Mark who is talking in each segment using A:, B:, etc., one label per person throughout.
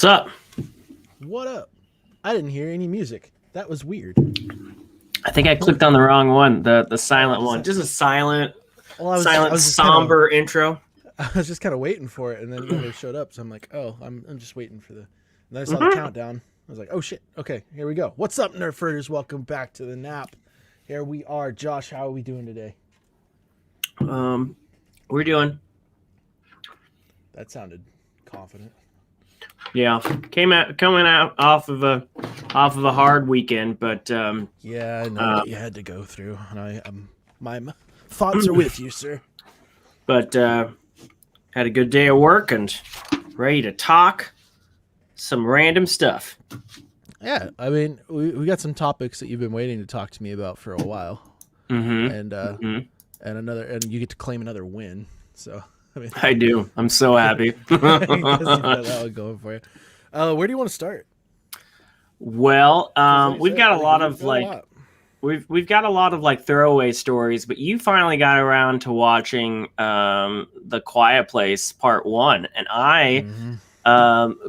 A: What's up?
B: What up? I didn't hear any music. That was weird.
A: I think I clicked on the wrong one, the silent
B: just
A: one.
B: a-
A: Just a silent,
B: Well, I was just
A: somber intro.
B: I was just kind of waiting for it, and then it showed up. So I'm like, oh, I'm just waiting for the. And then I saw the countdown. I was like, oh shit. Okay, here we go. What's up, Nerdferders? Welcome back to the N.A.P. Here we are, Josh. How are we doing today?
A: We're doing.
B: That sounded confident.
A: Yeah, coming out off of a hard weekend, but
B: Yeah, I know what you had to go through, and my thoughts are with you, sir.
A: but had a good day of work and ready to talk some random stuff.
B: Yeah, I mean, we got some topics that you've been waiting to talk to me about for a while, and and you get to claim another win. So I mean,
A: I do. I'm so happy.
B: you got that one going for you. Where do you want to start?
A: Well, we've got a lot of we've got a lot of like throwaway stories, but you finally got around to watching The Quiet Place Part 1, and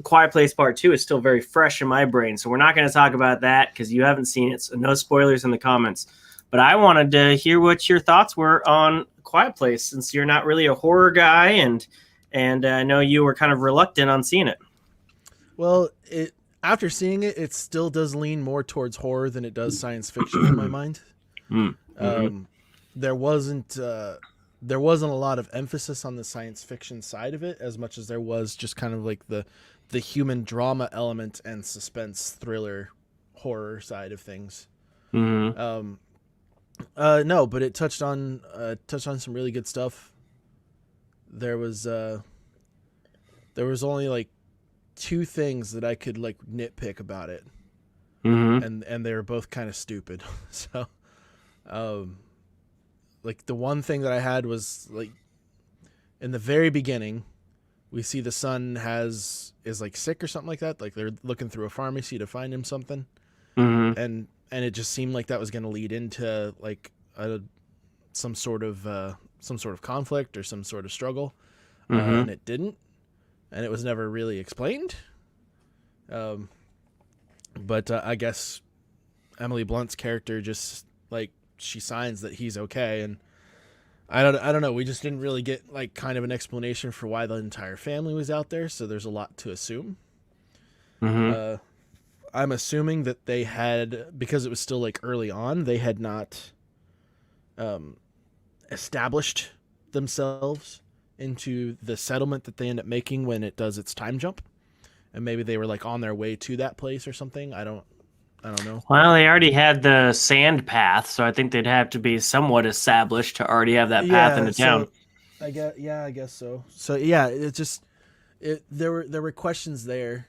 A: Quiet Place Part 2 is still very fresh in my brain, so we're not going to talk about that because you haven't seen it, so no spoilers in the comments. But I wanted to hear what your thoughts were on Quiet Place, since you're not really a horror guy, and I know you were kind of reluctant on seeing it.
B: Well, after seeing it, it still does lean more towards horror than it does science fiction in my mind. There wasn't a lot of emphasis on the science fiction side of it as much as there was just kind of like the human drama element and suspense thriller horror side of things. No, but it touched on some really good stuff. There was only like two things that I could like nitpick about it, and they were both kind of stupid. So, like the one thing that I had was like in the very beginning, we see the son is like sick or something like that. Like they're looking through a pharmacy to find him something, and it just seemed like that was going to lead into like some sort of conflict or some sort of struggle, and it didn't. And it was never really explained. But I guess Emily Blunt's character just like she signs that he's okay, and I don't know. We just didn't really get like kind of an explanation for why the entire family was out there. So there's a lot to assume. I'm assuming that they had, because it was still like early on, they had not established themselves into the settlement that they end up making when it does its time jump, and maybe they were like on their way to that place or something. I don't know.
A: Well, they already had the sand path, so I think they'd have to be somewhat established to already have that path into town.
B: I guess so. So yeah, there were questions there,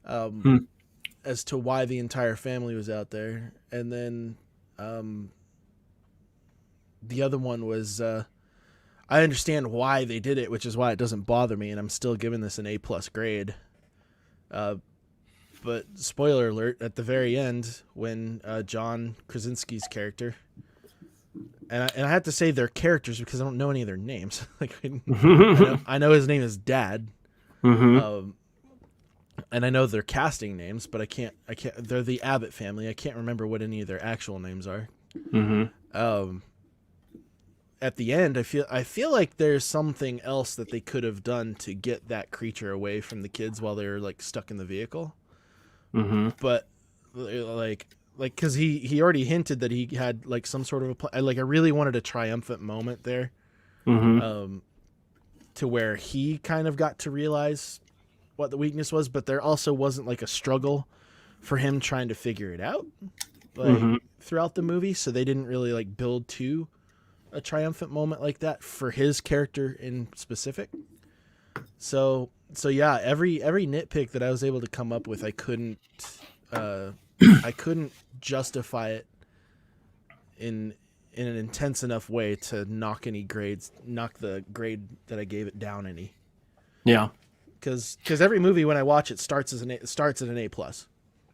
B: as to why the entire family was out there, and then the other one was. I understand why they did it, which is why it doesn't bother me, and I'm still giving this an A+ grade. But spoiler alert, at the very end, when John Krasinski's character, and I have to say their characters because I don't know any of their names. Like I know his name is Dad, and I know their casting names, but I can't. They're the Abbott family. I can't remember what any of their actual names are. At the end, I feel like there's something else that they could have done to get that creature away from the kids while they're like stuck in the vehicle. But like because he already hinted that he had like some sort of I really wanted a triumphant moment there, to where he kind of got to realize what the weakness was, but there also wasn't like a struggle for him trying to figure it out like throughout the movie, so they didn't really like build to a triumphant moment like that for his character in specific. So yeah, every nitpick that I was able to come up with, I couldn't justify it in an intense enough way to knock the grade that I gave it down any.
A: Yeah.
B: Cause every movie when I watch it starts at an A+,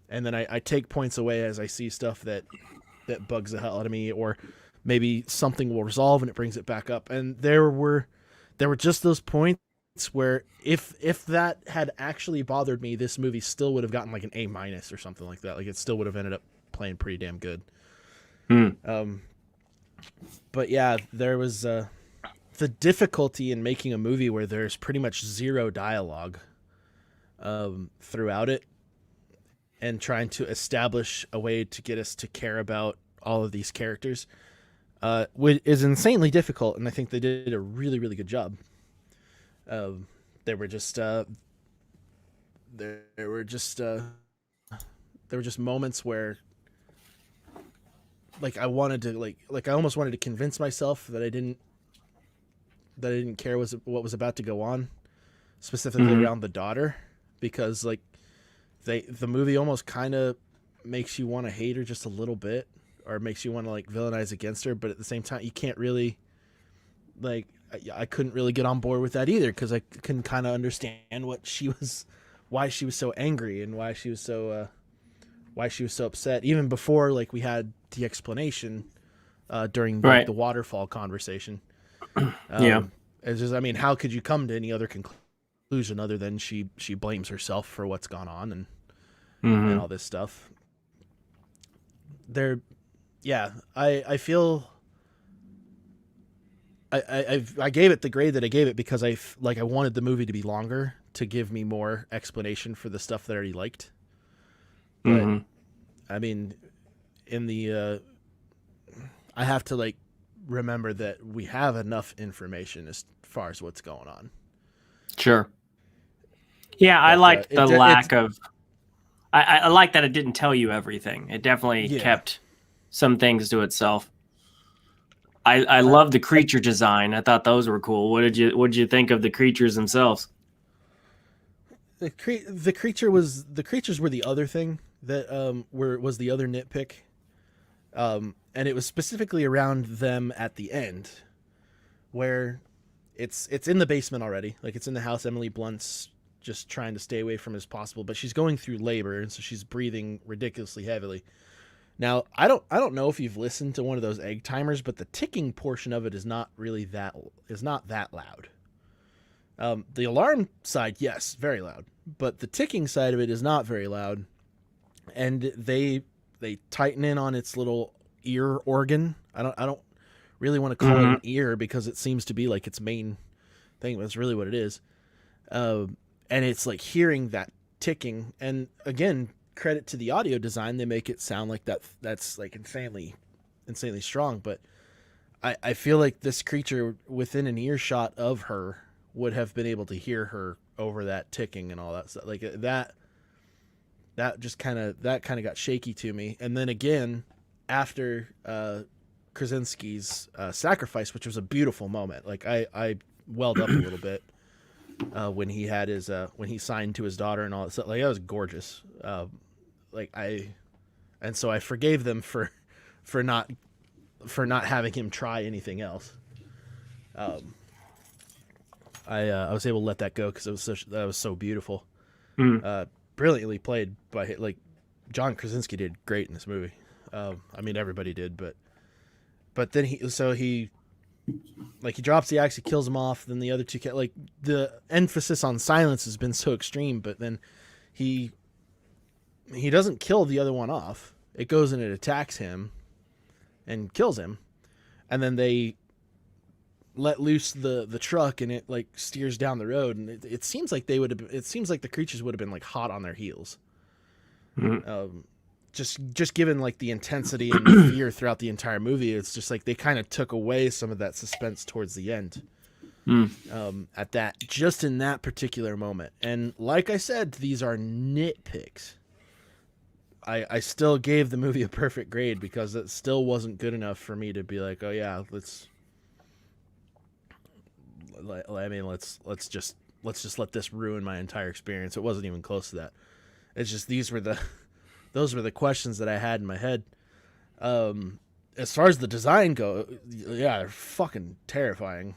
B: and then I take points away as I see stuff that bugs the hell out of me, or maybe something will resolve and it brings it back up. And there were just those points where if that had actually bothered me, this movie still would have gotten like an A- or something like that. Like it still would have ended up playing pretty damn good. But yeah, there was the difficulty in making a movie where there's pretty much zero dialogue throughout it, and trying to establish a way to get us to care about all of these characters is insanely difficult, and I think they did a really, really good job. There were just moments where like I wanted to like I almost wanted to convince myself that I didn't care what was about to go on, specifically around the daughter, because like the movie almost kind of makes you want to hate her just a little bit, or makes you want to like villainize against her, but at the same time you can't really like I couldn't really get on board with that either, because I can kind of understand why she was so angry and why she was so upset, even before like we had the explanation during the waterfall conversation. It's just, I mean, how could you come to any other conclusion other than she blames herself for what's gone on and all this stuff. I feel I gave it the grade that I gave it because I wanted the movie to be longer to give me more explanation for the stuff that I already liked. But I mean, in the I have to like remember that we have enough information as far as what's going on.
A: Sure. Yeah, I like the lack of. I like that it didn't tell you everything. It definitely kept some things to itself. I love the creature design. I thought those were cool. What did you think of the creatures themselves?
B: The creatures were the other thing that was the other nitpick. And it was specifically around them at the end, where it's in the basement already. Like it's in the house. Emily Blunt's just trying to stay away from it as possible, but she's going through labor, and so she's breathing ridiculously heavily. Now, I don't know if you've listened to one of those egg timers, but the ticking portion of it is not that loud. The alarm side, yes, very loud, but the ticking side of it is not very loud. And they tighten in on its little ear organ. I don't really want to call it an ear because it seems to be like its main thing. That's really what it is. And it's like hearing that ticking. And again, credit to the audio design. They make it sound like that's like insanely strong. But I feel like this creature within an earshot of her would have been able to hear her over that ticking and all that stuff. Like that just kind of got shaky to me. And then again, after Krasinski's sacrifice, which was a beautiful moment. Like I welled up a little bit when he had his when he signed to his daughter and all that stuff. Like that was gorgeous. And so I forgave them for not having him try anything else. I was able to let that go because that was so beautiful. Brilliantly played by like John Krasinski did great in this movie. I mean everybody did, but then he drops the axe, he kills him off. Then the other two like the emphasis on silence has been so extreme, but then he doesn't kill the other one off. It goes and it attacks him and kills him, and then they let loose the truck and it like steers down the road, and it seems like the creatures would have been like hot on their heels. Just given like the intensity and fear throughout the entire movie, it's just like they kind of took away some of that suspense towards the end. Just in that particular moment. And like I said, these are nitpicks. I still gave the movie a perfect grade because it still wasn't good enough for me to be like, oh yeah, let's just let this ruin my entire experience. It wasn't even close to that. It's just those were the questions that I had in my head. As far as the design go, yeah, they're fucking terrifying.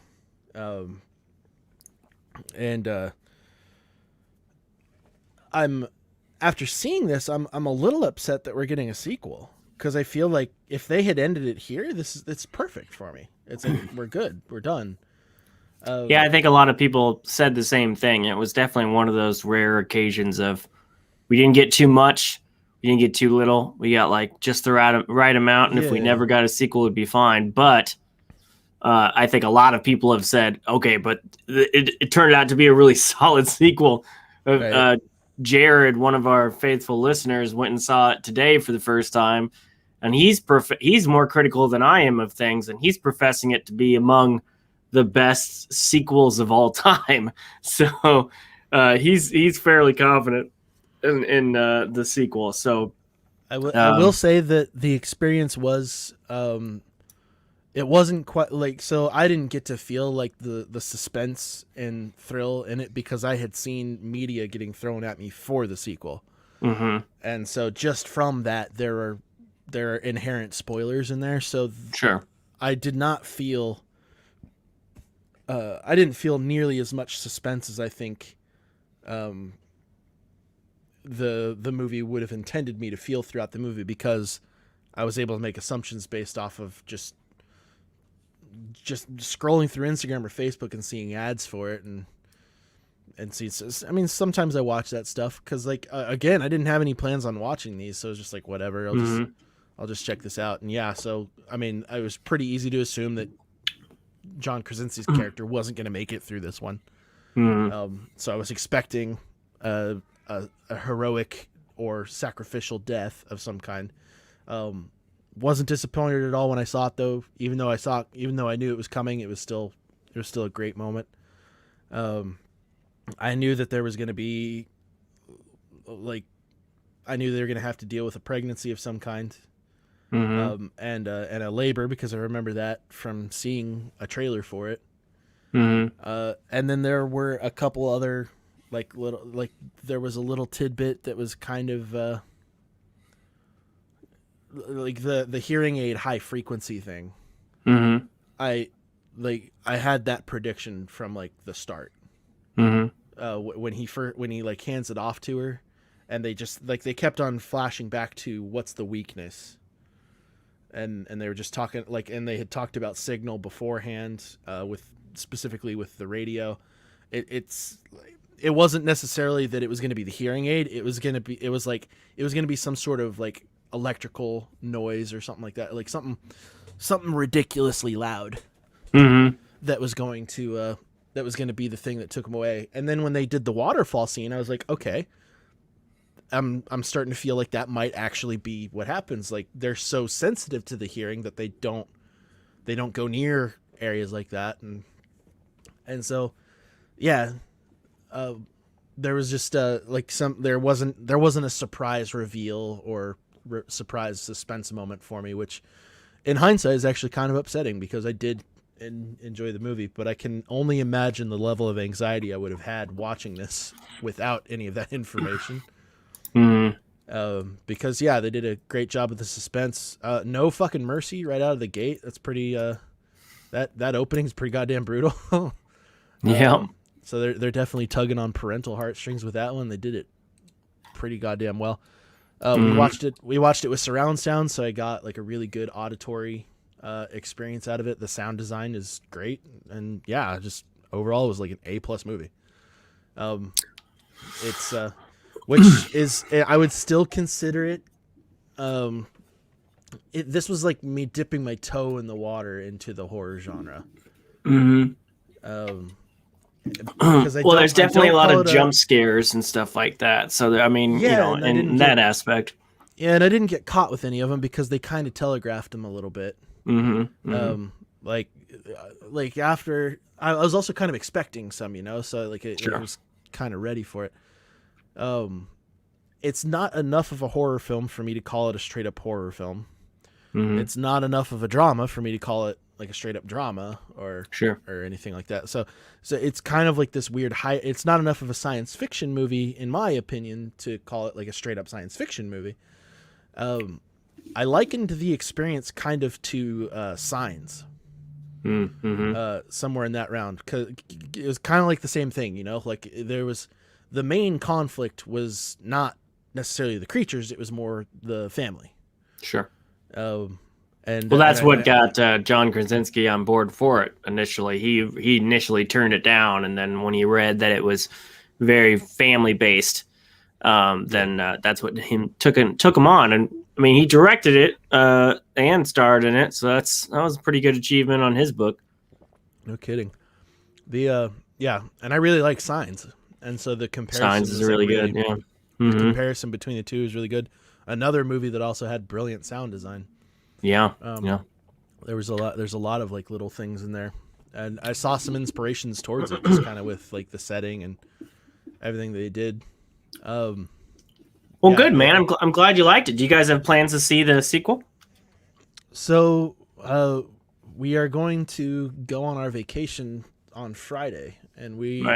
B: After seeing this, I'm a little upset that we're getting a sequel, because I feel like if they had ended it here, it's perfect for me. It's like we're good, we're done.
A: Yeah, I think a lot of people said the same thing. It was definitely one of those rare occasions of we didn't get too much, we didn't get too little. We got like just the right amount, and if we
B: Yeah.
A: never got a sequel, it'd be fine. But I think a lot of people have said, okay, but it turned out to be a really solid sequel.
B: Right.
A: Jared, one of our faithful listeners, went and saw it today for the first time, and he's more critical than I am of things, and he's professing it to be among the best sequels of all time. So he's fairly confident in the sequel. So
B: I will say that the experience was it wasn't quite like, so I didn't get to feel like the suspense and thrill in it because I had seen media getting thrown at me for the sequel.
A: Mm-hmm.
B: And so just from that there are inherent spoilers in there, so
A: Sure.
B: I did not feel I didn't feel nearly as much suspense as I think the movie would have intended me to feel throughout the movie, because I was able to make assumptions based off of just scrolling through Instagram or Facebook and seeing ads for it, and see. I mean, sometimes I watch that stuff because, like, again, I didn't have any plans on watching these, so it was just like, whatever, I'll just check this out. And yeah, so I mean, it was pretty easy to assume that John Krasinski's character wasn't going to make it through this one. So I was expecting a heroic or sacrificial death of some kind. Wasn't disappointed at all when I saw it, though. Even though I knew it was coming, it was still a great moment. I knew that there was going to be, like, I knew they were going to have to deal with a pregnancy of some kind, and a labor, because I remember that from seeing a trailer for it. And then there were a couple other there was a little tidbit that was kind of like the hearing aid high frequency thing. I had that prediction from like the start. When he like hands it off to her, and they just like they kept on flashing back to what's the weakness, and they were just talking like, and they had talked about signal beforehand, specifically with the radio. It wasn't necessarily that it was going to be the hearing aid. It was going to be some sort of like electrical noise or something like that, like something ridiculously loud that was going to be the thing that took him away. And then when they did the waterfall scene, I was like, okay, I'm starting to feel like that might actually be what happens. Like, they're so sensitive to the hearing that they don't go near areas like that. And so, yeah, there was just there wasn't a surprise reveal or surprise suspense moment for me, which in hindsight is actually kind of upsetting, because I did enjoy the movie, but I can only imagine the level of anxiety I would have had watching this without any of that information. Because yeah, they did a great job with the suspense. No fucking mercy right out of the gate. That's pretty. That opening is pretty goddamn brutal.
A: Yeah.
B: So they're definitely tugging on parental heartstrings with that one. They did it pretty goddamn well. We watched it with surround sound, so I got like a really good auditory experience out of it. The sound design is great, and yeah, just overall it was like an A+ movie. It's which is, I would still consider it. This was like me dipping my toe in the water into the horror genre.
A: Well, there's definitely a lot of jump scares and stuff like that. So, I mean,
B: yeah,
A: in that aspect.
B: Yeah, and I didn't get caught with any of them because they kind of telegraphed them a little bit. Like after, I was also kind of expecting some, so like I was kind of ready for it. It's not enough of a horror film for me to call it a straight up horror film. It's not enough of a drama for me to call it like a straight up drama or anything like that. So it's kind of like this weird high. It's not enough of a science fiction movie, in my opinion, to call it like a straight up science fiction movie. I likened the experience kind of to Signs. Somewhere in that round, because it was kind of like the same thing, like there was, the main conflict was not necessarily the creatures, it was more the family. And
A: well, that's what got John Krasinski on board for it initially. He initially turned it down, and then when he read that it was very family based, then that's what took him on. And I mean, he directed it and starred in it, so that was a pretty good achievement on his book.
B: No kidding. The and I really like Signs, and so the comparison
A: Signs is really good. Yeah,
B: the comparison between the two is really good. Another movie that also had brilliant sound design.
A: Yeah,
B: There's a lot of like little things in there, and I saw some inspirations towards it, just kind of with like the setting and everything they did.
A: Well, good, man. I'm glad you liked it. Do you guys have plans to see the sequel?
B: So we are going to go on our vacation on Friday, and we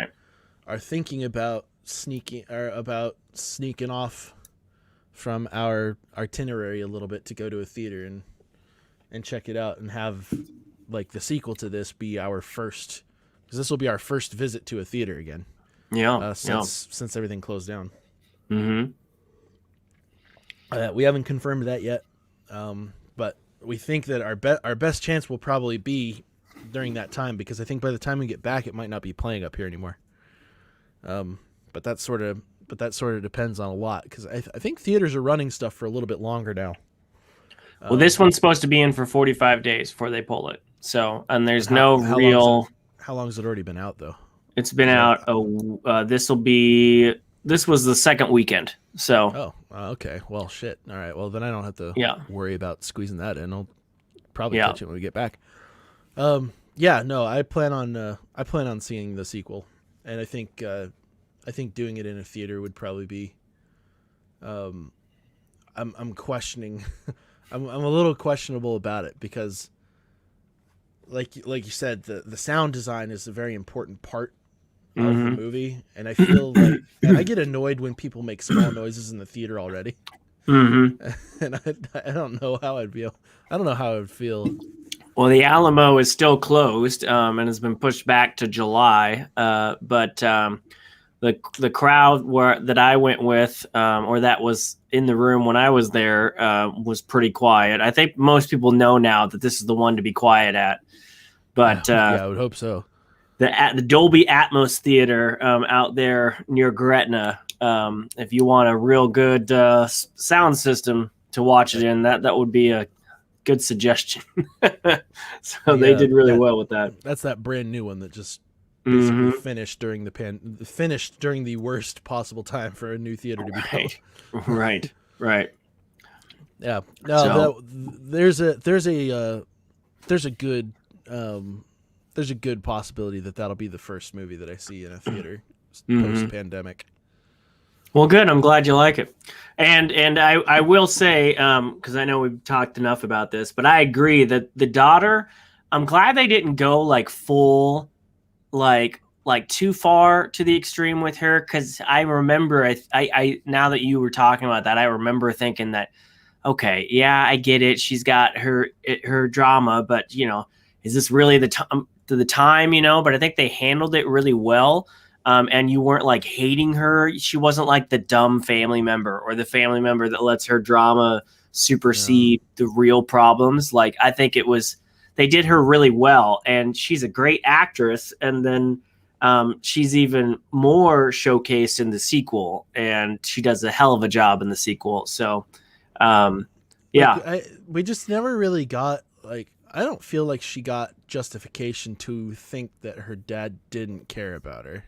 B: are thinking about sneaking off from our itinerary a little bit to go to a theater and check it out and have like the sequel to this be our first, because this will be our first visit to a theater again. Since everything closed down.
A: Mm-hmm.
B: We haven't confirmed that yet, but we think that our best chance will probably be during that time, because I think by the time we get back, it might not be playing up here anymore. But that sort of depends on a lot, because I think theaters are running stuff for a little bit longer now.
A: Well, this one's supposed to be in for 45 days before they pull it. So, and there's
B: how long has it already been out though?
A: It's been out. This was the second weekend. So.
B: Okay. Well, shit. All right. Well, then I don't have to worry about squeezing that in. I'll probably catch it when we get back. No, I plan on seeing the sequel, and I think doing it in a theater would probably be. I'm questioning. I'm a little questionable about it, because, like you said, the sound design is a very important part of the movie, and I feel like I get annoyed when people make small noises in the theater already.
A: Mm-hmm.
B: And I don't know how I'd feel. I don't know how I would feel.
A: Well, the Alamo is still closed and has been pushed back to July. But the crowd that I went with, or that was in the room when I was there, was pretty quiet. I think most people know now that this is the one to be quiet at. But
B: I would hope so.
A: The Dolby Atmos Theater out there near Gretna. If you want a real good sound system to watch it in, that would be a good suggestion. They did really well with that.
B: That's that brand new one that just basically finished during the worst possible time for a new theater to be built.
A: Right.
B: Yeah. No, there's a good possibility that'll be the first movie that I see in a theater post-pandemic.
A: Well, good. I'm glad you like it. And I will say, because I know we've talked enough about this, but I agree that the daughter, I'm glad they didn't go like full, like too far to the extreme with her. Because I remember, I now that you were talking about that, I remember thinking that, okay, yeah, I get it. She's got her drama, but is this really the time? But I think they handled it really well. And you weren't like hating her. She wasn't like the dumb family member or the family member that lets her drama supersede the real problems. Like, I think they did her really well, and she's a great actress. And then she's even more showcased in the sequel, and she does a hell of a job in the sequel. So,
B: we just never really got I don't feel like she got justification to think that her dad didn't care about her.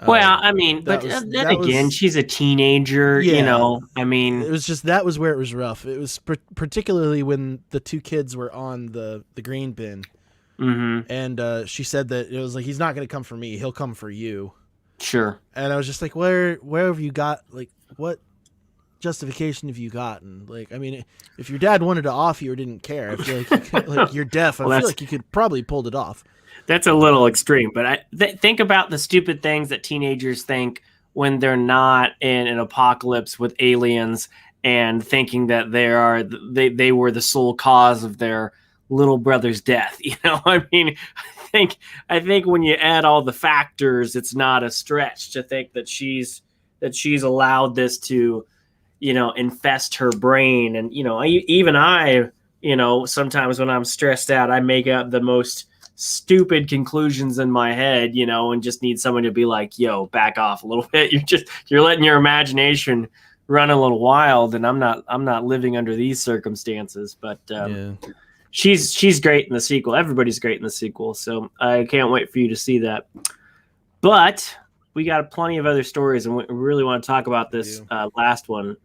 A: Well, I mean, she's a teenager, I mean.
B: It was just, that was where it was rough. It was particularly when the two kids were on the green bin.
A: Mm-hmm.
B: And she said that it was like, he's not going to come for me, he'll come for you.
A: Sure.
B: And I was just like, where have you got, what justification have you gotten? I mean, if your dad wanted to off you or didn't care, I feel like you're deaf. I feel like you could probably pulled it off.
A: That's a little extreme, but think about the stupid things that teenagers think when they're not in an apocalypse with aliens and thinking that they were the sole cause of their little brother's death. I mean, I think when you add all the factors, it's not a stretch to think that she's allowed this to, infest her brain. And, I sometimes when I'm stressed out, I make up the most stupid conclusions in my head, and just need someone to be like, yo, back off a little bit. You're letting your imagination run a little wild, and I'm not living under these circumstances. But she's great in the sequel. Everybody's great in the sequel. So I can't wait for you to see that. But we got plenty of other stories, and we really want to talk about this last one.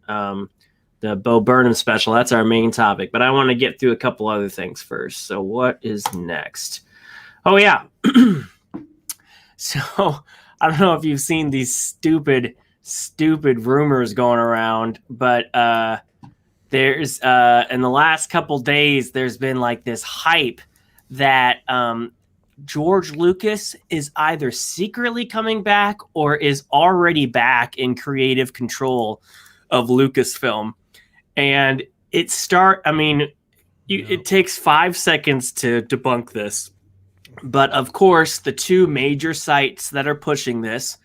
A: The Bo Burnham special. That's our main topic. But I want to get through a couple other things first. So what is next? Oh, yeah. So I don't know if you've seen these stupid rumors going around, but there's in the last couple days, there's been like this hype that George Lucas is either secretly coming back or is already back in creative control of Lucasfilm. And it takes 5 seconds to debunk this. But of course, the two major sites that are pushing this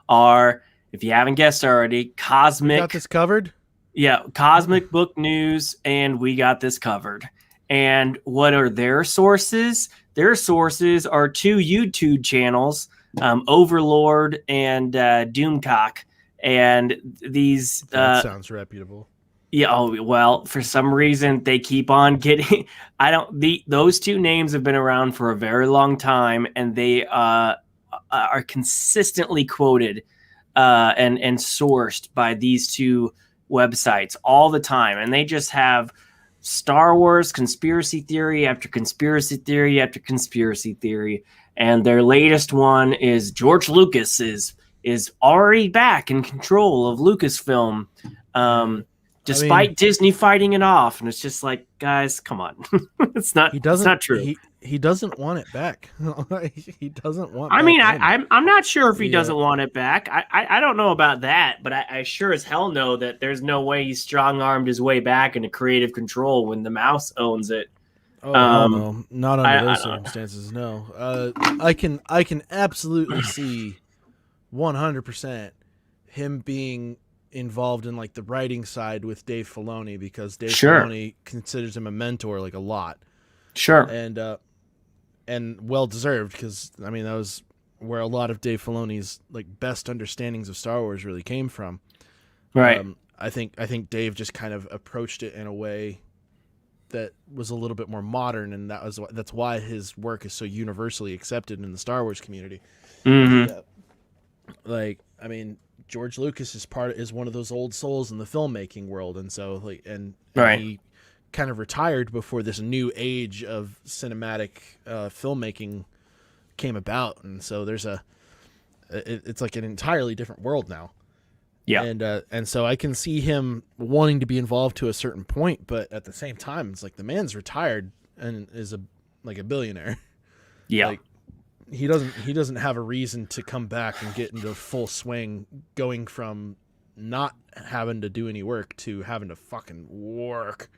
A: are, if you haven't guessed already, Cosmic.
B: We got this covered?
A: Yeah, Cosmic Book News and We Got This Covered. And what are their sources? Their sources are two YouTube channels, Overlord and Doomcock. And these...
B: that sounds reputable.
A: Yeah. Oh, well, for some reason they keep on getting. Those two names have been around for a very long time, and they are consistently quoted and sourced by these two websites all the time, and they just have Star Wars conspiracy theory after conspiracy theory after conspiracy theory, and their latest one is George Lucas is already back in control of Lucasfilm. Despite Disney fighting it off, and it's just like, guys, come on, it's not true.
B: He doesn't want it back. He doesn't want.
A: I'm not sure if he doesn't want it back. I don't know about that, but I sure as hell know that there's no way he strong armed his way back into creative control when the mouse owns it.
B: Oh no, not under those circumstances. No, I can absolutely see 100% him being involved in like the writing side with Dave Filoni, because Dave Filoni considers him a mentor like a lot.
A: Sure.
B: And well deserved, because that was where a lot of Dave Filoni's like best understandings of Star Wars really came from.
A: Right.
B: I think Dave just kind of approached it in a way that was a little bit more modern, and that's why his work is so universally accepted in the Star Wars community.
A: Mm-hmm.
B: George Lucas is one of those old souls in the filmmaking world, and so he kind of retired before this new age of cinematic filmmaking came about, and so it's like an entirely different world now.
A: Yeah,
B: and so I can see him wanting to be involved to a certain point, but at the same time, it's like the man's retired and is a billionaire.
A: Yeah.
B: He doesn't have a reason to come back and get into full swing, going from not having to do any work to having to fucking work.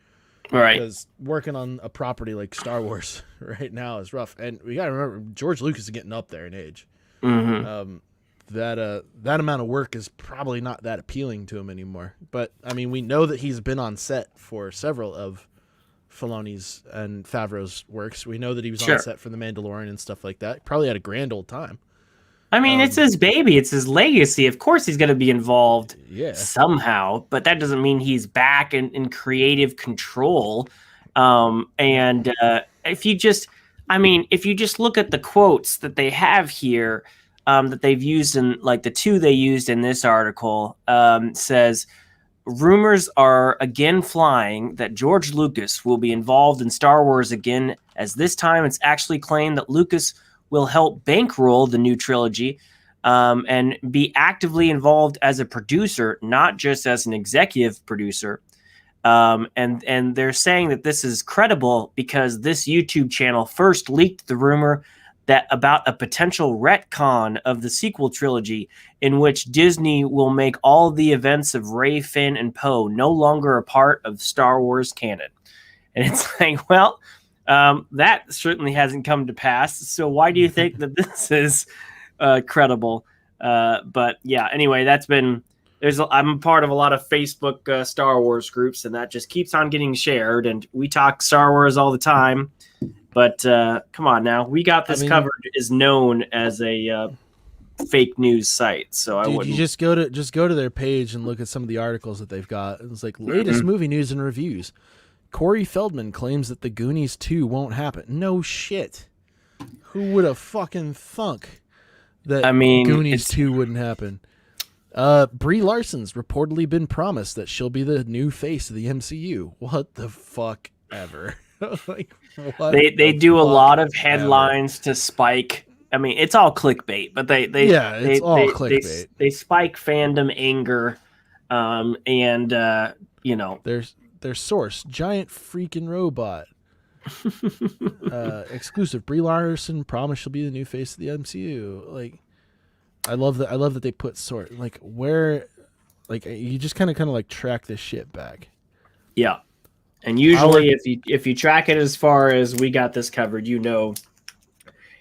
A: Right.
B: Because working on a property like Star Wars right now is rough. And we got to remember, George Lucas is getting up there in age.
A: Mm-hmm.
B: That amount of work is probably not that appealing to him anymore. But, we know that he's been on set for several of Filoni's and Favreau's works. We know that he was on set for The Mandalorian and stuff like that. Probably had a grand old time.
A: It's his baby. It's his legacy. Of course he's going to be involved somehow, but that doesn't mean he's back in creative control. If you just look at the quotes that they have here, that they've used in, like the two they used in this article, says, rumors are again flying that George Lucas will be involved in Star Wars again, as this time it's actually claimed that Lucas will help bankroll the new trilogy and be actively involved as a producer, not just as an executive producer. And they're saying that this is credible because this YouTube channel first leaked the rumor that about a potential retcon of the sequel trilogy in which Disney will make all the events of Rey, Finn, and Poe no longer a part of Star Wars canon. And it's like, well, that certainly hasn't come to pass. So why do you think that this is credible? But yeah, anyway, that's been I'm a part of a lot of Facebook Star Wars groups, and that just keeps on getting shared. And we talk Star Wars all the time. But come on now, we got this covered. Is known as a fake news site, so I wouldn't.
B: You just go to their page and look at some of the articles that they've got. It's like latest movie news and reviews. Corey Feldman claims that the Goonies 2 won't happen. No shit. Who would have fucking thunk that Goonies 2 wouldn't happen? Brie Larson's reportedly been promised that she'll be the new face of the MCU. What the fuck ever? Like,
A: they do a lot of headlines to spike. I mean, it's all clickbait, but it's all clickbait. They spike fandom anger, and
B: their source, giant freaking robot. Exclusive. Brie Larson promised she'll be the new face of the MCU. Like, I love that they put sort like where, like, you just kind of like track this shit back.
A: Yeah. And usually, if you track it as far as we got this covered,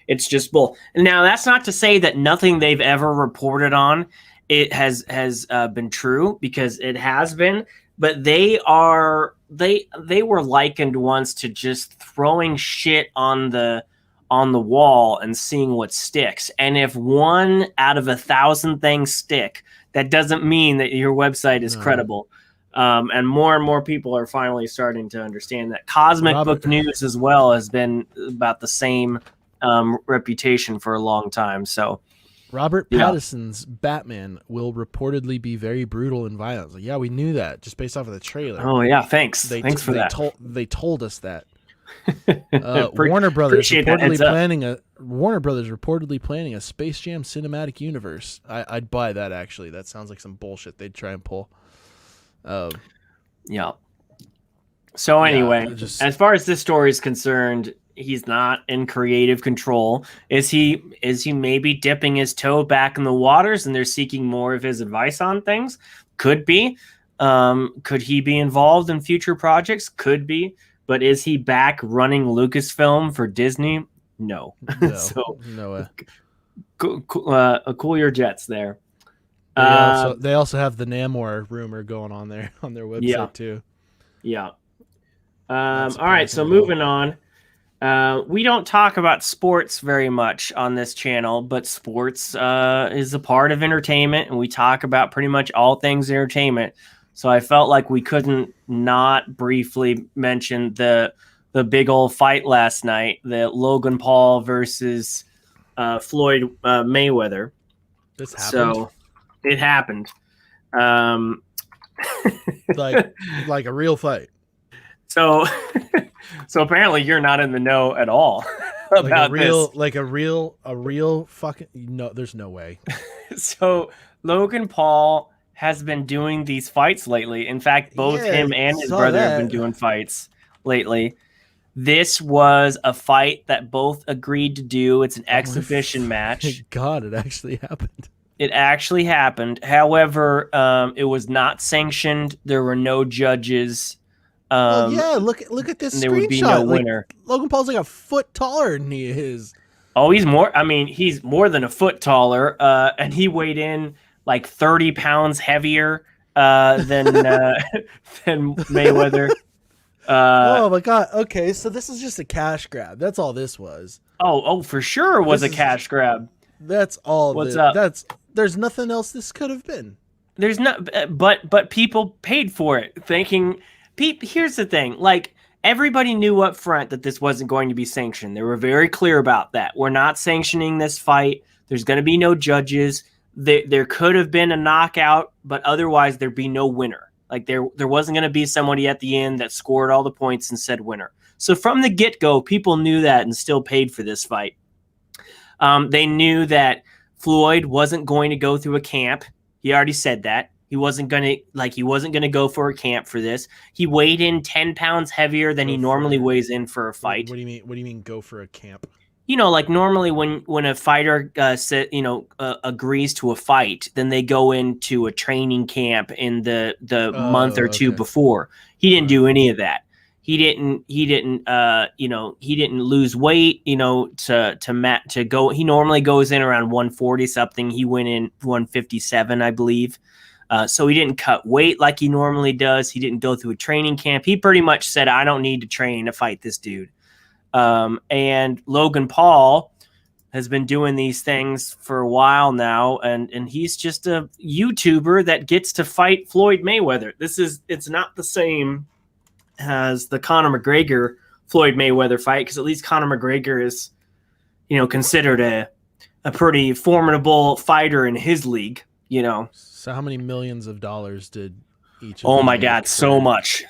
A: it's just bull. Now, that's not to say that nothing they've ever reported on it has been true, because it has been. But they were likened once to just throwing shit on the wall and seeing what sticks. And if 1 out of 1,000 things stick, that doesn't mean that your website is credible. And more people are finally starting to understand that. Cosmic Book News as well has been about the same reputation for a long time. So
B: Robert Pattinson's Batman will reportedly be very brutal and violent. Like, yeah, we knew that just based off of the trailer.
A: Oh yeah, thanks for that.
B: They told us that. Warner Brothers reportedly planning a Space Jam cinematic universe. I'd buy that, actually. That sounds like some bullshit they'd try and pull.
A: Yeah. So anyway, as far as this story is concerned, he's not in creative control. Is he maybe dipping his toe back in the waters and they're seeking more of his advice on things? Could be. Could he be involved in future projects? Could be. But is he back running Lucasfilm for Disney? No. So
B: no way.
A: Cool your jets there.
B: They also have the Namor rumor going on there on their website too.
A: Yeah. All right. So moving on. We don't talk about sports very much on this channel, but sports is a part of entertainment, and we talk about pretty much all things entertainment. So I felt like we couldn't not briefly mention the big old fight last night, the Logan Paul versus Floyd Mayweather.
B: This happened.
A: So it happened.
B: like a real fight.
A: So apparently you're not in the know at all about this.
B: Like a real fucking no. There's no way.
A: So Logan Paul has been doing these fights lately. In fact, both him and his brother have been doing fights lately. This was a fight that both agreed to do. It's an exhibition match.
B: Thank God, it actually happened.
A: It actually happened. However, it was not sanctioned. There were no judges.
B: Look at this screenshot.
A: There would be no winner.
B: Logan Paul's like a foot taller than he is.
A: Oh, he's more than a foot taller. And he weighed in like 30 pounds heavier than Mayweather.
B: Oh my God. Okay, so this is just a cash grab. That's all this was.
A: Oh, for sure it was a cash grab.
B: That's all.
A: What's up?
B: There's nothing else this could have been.
A: There's not, but people paid for it, thinking. Here's the thing: like, everybody knew up front that this wasn't going to be sanctioned. They were very clear about that. We're not sanctioning this fight. There's going to be no judges. There could have been a knockout, but otherwise there'd be no winner. Like there wasn't going to be somebody at the end that scored all the points and said winner. So from the get-go, people knew that and still paid for this fight. They knew that Floyd wasn't going to go through a camp. He already said that. He wasn't going to go for a camp for this. He weighed in 10 pounds heavier than he normally weighs in for a fight.
B: What do you mean go for a camp?
A: You know, like normally when a fighter agrees to a fight, then they go into a training camp in the month or two before. He didn't do any of that. He didn't lose weight, to go. He normally goes in around 140 something. He went in 157, I believe. So he didn't cut weight like he normally does. He didn't go through a training camp. He pretty much said, I don't need to train to fight this dude. And Logan Paul has been doing these things for a while now, and he's just a YouTuber that gets to fight Floyd Mayweather. It's not the same as the Conor McGregor Floyd Mayweather fight, because at least Conor McGregor is, considered a pretty formidable fighter in his league,
B: So how many millions of dollars did each?
A: Oh my God, so much.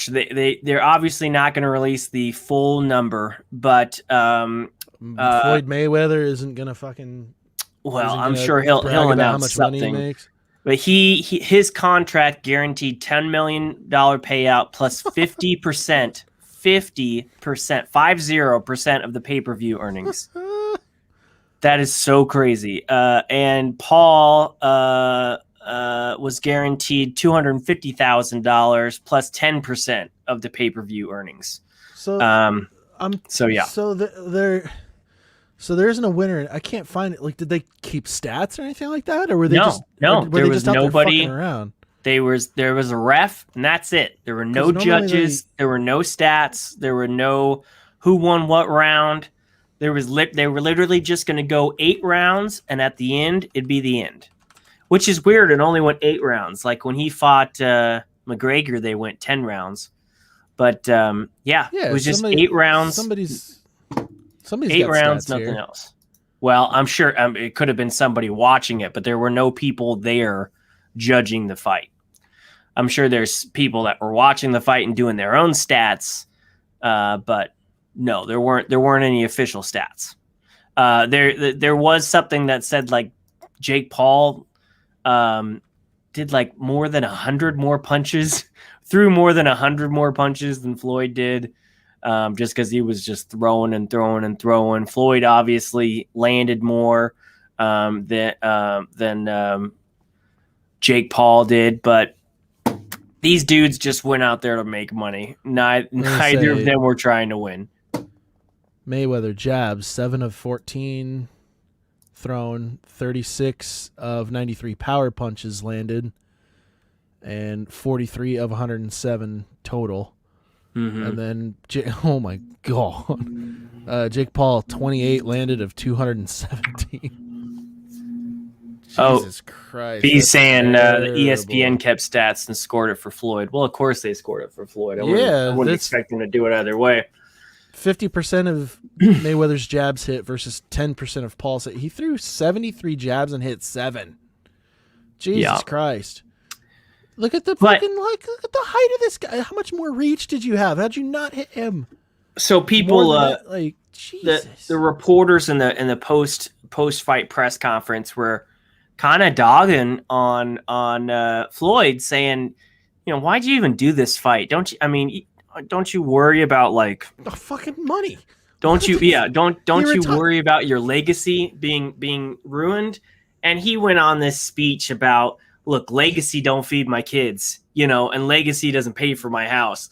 A: They're obviously not going to release the full number, but
B: Floyd Mayweather isn't going to fucking.
A: Well, I'm sure he'll announce how much something. Money he makes. But his contract guaranteed $10 million payout plus 50%, 50% of the pay-per-view earnings. That is so crazy. And Paul was guaranteed $250,000 plus 10% of the pay-per-view earnings.
B: So,
A: yeah.
B: So there isn't a winner. I can't find it. Like, did they keep stats or anything like that, or were they
A: there was nobody
B: around?
A: There was a ref, and that's it. There were no judges. There were no stats. There were no who won what round. They were literally just going to go 8 rounds, and at the end, it'd be the end. Which is weird. It only went 8 rounds. Like when he fought McGregor, they went 10 rounds. But it was just 8 rounds.
B: Somebody's
A: 8 rounds, nothing
B: here.
A: else. Well, I'm sure it could have been somebody watching it, but there were no people there judging the fight. I'm sure there's people that were watching the fight and doing their own stats, but no, there weren't any official stats. There was something that said like Jake Paul did like more than 100 more punches, threw more than 100 more punches than Floyd did. Just because he was just throwing and throwing and throwing. Floyd obviously landed more than Jake Paul did, but these dudes just went out there to make money. Neither of them were trying to win.
B: Mayweather jabs, 7 of 14 thrown, 36 of 93 power punches landed, and 43 of 107 total. Mm-hmm. And then, oh my God, Jake Paul, 28 landed of 217. Jesus Christ.
A: He's saying ESPN kept stats and scored it for Floyd. Well, of course they scored it for Floyd. I wouldn't expect him to do it either way.
B: 50% of Mayweather's jabs hit versus 10% of Paul's hit. He threw 73 jabs and hit 7. Jesus Christ. Look at the look at the height of this guy. How much more reach did you have? How'd you not hit him?
A: So people,
B: Jesus.
A: the reporters in the post fight press conference were kind of dogging on Floyd, saying, why'd you even do this fight? Don't you worry about like
B: the fucking money?
A: Don't you? Yeah, don't you worry about your legacy being ruined? And he went on this speech about, look, legacy don't feed my kids, and legacy doesn't pay for my house.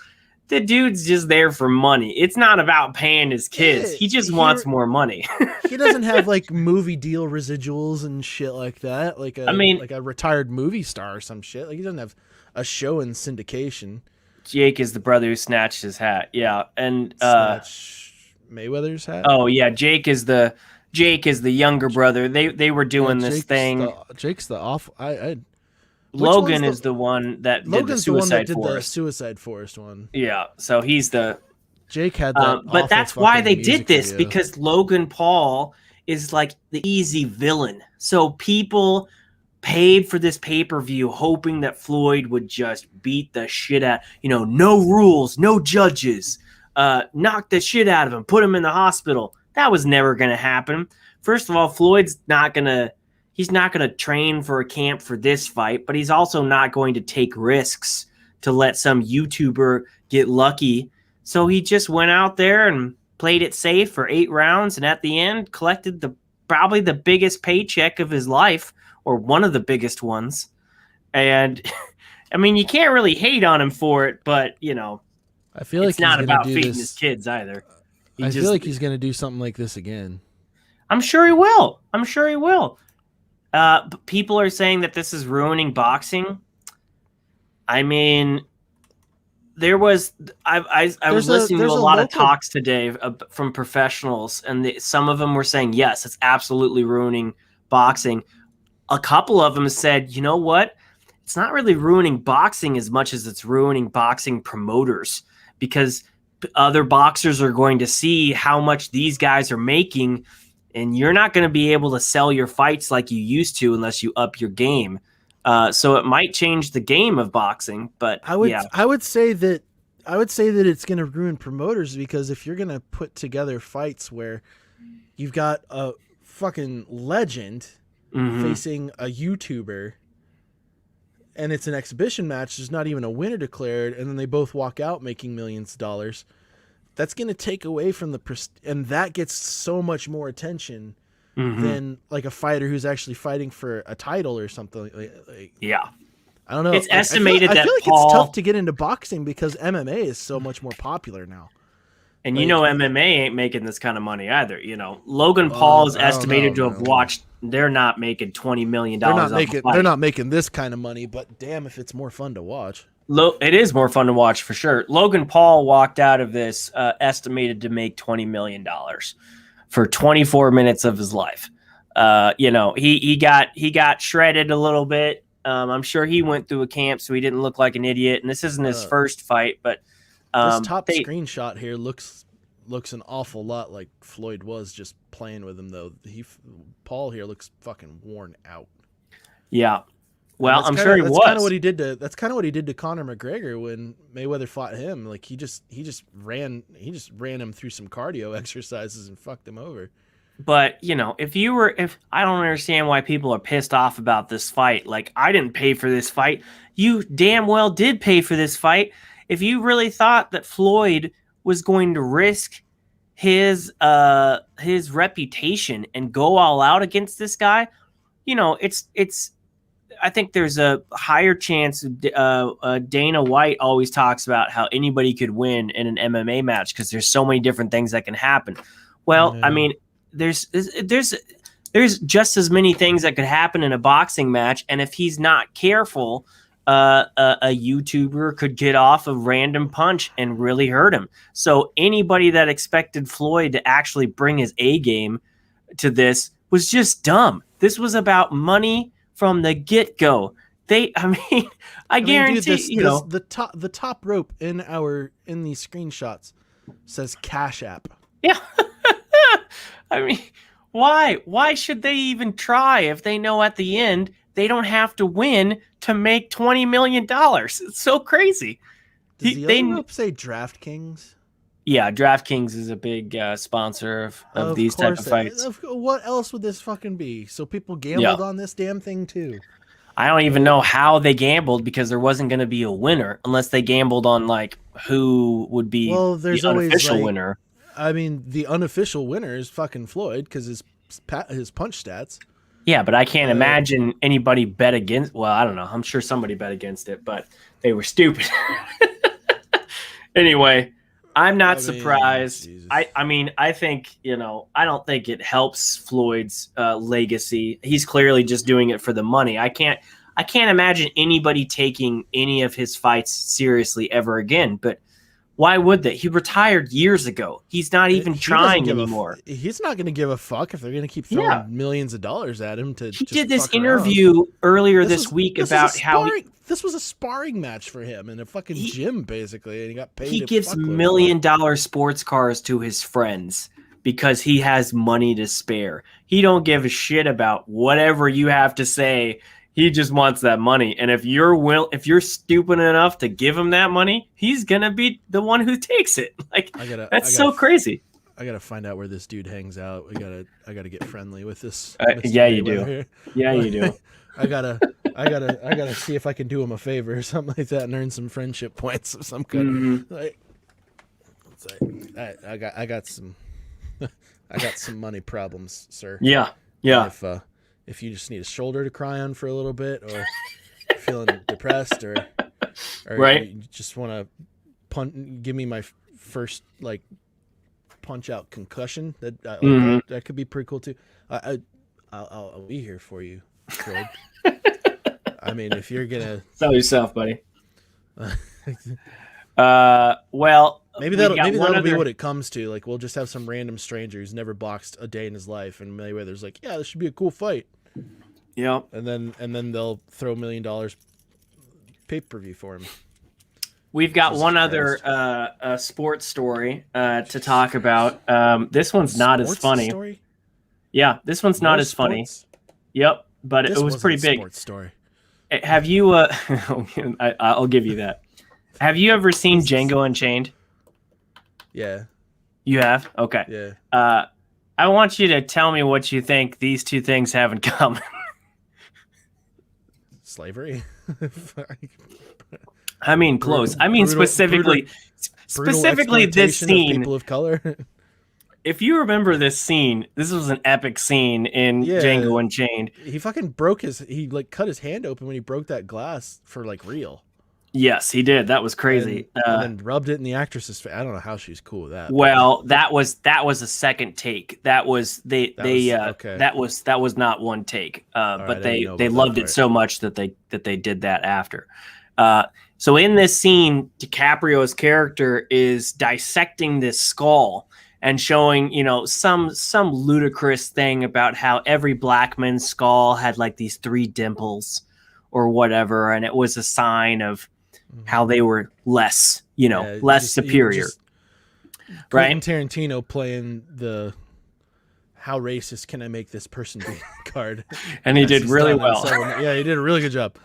A: The dude's just there for money. It's not about paying his kids. He just wants more money.
B: He doesn't have like movie deal residuals and shit like that. Like a retired movie star or some shit. Like he doesn't have a show in syndication.
A: Jake is the brother who snatched his hat. Yeah, and
B: snatch Mayweather's hat.
A: Oh yeah, Jake is the younger brother. They were doing this thing.
B: Jake's the awful.
A: Logan is the one that did the Suicide Forest.
B: The Suicide Forest one.
A: Yeah, so he's the.
B: Jake had that.
A: But that's why they did this, because Logan Paul is like the easy villain. So people paid for this pay-per-view hoping that Floyd would just beat the shit out. No rules, no judges, knock the shit out of him, put him in the hospital. That was never going to happen. First of all, Floyd's not going to. He's not going to train for a camp for this fight, but he's also not going to take risks to let some YouTuber get lucky. So he just went out there and played it safe for 8 rounds, and at the end collected probably the biggest paycheck of his life, or one of the biggest ones. And you can't really hate on him for it, but
B: I feel like
A: it's not about feeding his kids either.
B: I feel like he's going to do something like this again.
A: I'm sure he will. People are saying that this is ruining boxing. I mean, there was I was listening to a lot of talks today from professionals, and some of them were saying yes, it's absolutely ruining boxing. A couple of them said, you know what? It's not really ruining boxing as much as it's ruining boxing promoters, because other boxers are going to see how much these guys are making, and you're not going to be able to sell your fights like you used to unless you up your game. So it might change the game of boxing, but
B: I would say that it's going to ruin promoters, because if you're going to put together fights where you've got a fucking legend facing a YouTuber, and it's an exhibition match, there's not even a winner declared, and then they both walk out making millions of dollars, that's going to take away from and that gets so much more attention than like a fighter who's actually fighting for a title or something.
A: Yeah.
B: I don't know.
A: It's estimated
B: I
A: that
B: feel like
A: Paul...
B: it's tough to get into boxing because MMA is so much more popular now.
A: And MMA ain't making this kind of money either. Logan Paul is estimated to have watched. They're not making $20 million.
B: They're not making this kind of money, but damn, if it's more fun to watch.
A: It is more fun to watch for sure. Logan Paul walked out of this estimated to make $20 million for 24 minutes of his life. He got shredded a little bit. I'm sure he went through a camp, so he didn't look like an idiot. And this isn't his first fight, but
B: this top screenshot here looks an awful lot like Floyd was just playing with him, though. Paul here looks fucking worn out.
A: Yeah. Well, I'm sure he was.
B: That's kind of what he did to Conor McGregor when Mayweather fought him. Like he just ran him through some cardio exercises and fucked him over.
A: But, if I don't understand why people are pissed off about this fight. Like, I didn't pay for this fight. You damn well did pay for this fight. If you really thought that Floyd was going to risk his reputation and go all out against this guy, it's I think there's a higher chance. Dana White always talks about how anybody could win in an MMA match because there's so many different things that can happen. Well, yeah. I mean, there's just as many things that could happen in a boxing match, and if he's not careful, a YouTuber could get off a random punch and really hurt him. So anybody that expected Floyd to actually bring his A game to this was just dumb. This was about money from the get-go. I guarantee
B: dude, the top rope in these screenshots says Cash App.
A: Yeah. Why should they even try if they know at the end they don't have to win to make $20 million? It's so crazy.
B: Does the other rope say DraftKings?
A: Yeah, DraftKings is a big sponsor of these type of fights.
B: What else would this fucking be? So people gambled on this damn thing too.
A: I don't even know how they gambled, because there wasn't going to be a winner unless they gambled on like who would be the unofficial winner.
B: I mean, the unofficial winner is fucking Floyd because his punch stats.
A: Yeah, but I can't imagine anybody bet against. Well, I don't know. I'm sure somebody bet against it, but they were stupid. Anyway, I'm not surprised. I think, I don't think it helps Floyd's legacy. He's clearly just doing it for the money. I can't imagine anybody taking any of his fights seriously ever again, but why would they? He retired years ago. He's not even trying anymore.
B: He's not going to give a fuck if they're going to keep throwing millions of dollars at him. He
A: did this interview earlier this week about how
B: this was a sparring match for him in a fucking gym, basically, and he got paid.
A: He gives $1 million sports cars to his friends because he has money to spare. He don't give a shit about whatever you have to say. He just wants that money, and if you're stupid enough to give him that money, he's gonna be the one who takes it. That's so crazy.
B: I gotta find out where this dude hangs out. I gotta get friendly with this.
A: Yeah, you do. Here. Yeah, you do.
B: I gotta see if I can do him a favor or something like that and earn some friendship points of some kind. I got some money problems, sir.
A: Yeah.
B: If you just need a shoulder to cry on for a little bit, or feeling depressed, or
A: right,
B: you just want to give me my first punch out concussion, that could be pretty cool too. I'll be here for you. Could. I mean, if you're gonna
A: sell yourself, buddy. Well,
B: maybe that'll be what it comes to. Like, we'll just have some random stranger who's never boxed a day in his life, and Mayweather's like, "Yeah, this should be a cool fight."
A: Yep.
B: And then they'll throw $1 million pay-per-view for him.
A: We've got one other sports story to talk about. This one's not as funny.
B: Story?
A: Yeah, this one's not as funny. Yep, but it was pretty big.
B: Sports story.
A: Have you? I'll give you that. Have you ever seen Django Unchained?
B: Yeah.
A: You have? Okay.
B: Yeah.
A: I want you to tell me what you think these two things have in common.
B: Slavery.
A: I mean, close. I mean, specifically this scene.
B: People of color.
A: If you remember this scene, this was an epic scene in Django Unchained.
B: He fucking cut his hand open when he broke that glass for like real.
A: Yes, he did. That was crazy.
B: And then rubbed it in the actress's face. I don't know how she's cool with that.
A: Well, that was a second take. That was that was not one take. But they loved it so much that they did that after. So in this scene, DiCaprio's character is dissecting this skull and showing, some ludicrous thing about how every black man's skull had like these 3 dimples or whatever, and it was a sign of how they were less, less superior. Right?
B: Tarantino playing the "how racist can I make this person be" card.
A: And he did really well.
B: Yeah, he did a really good job.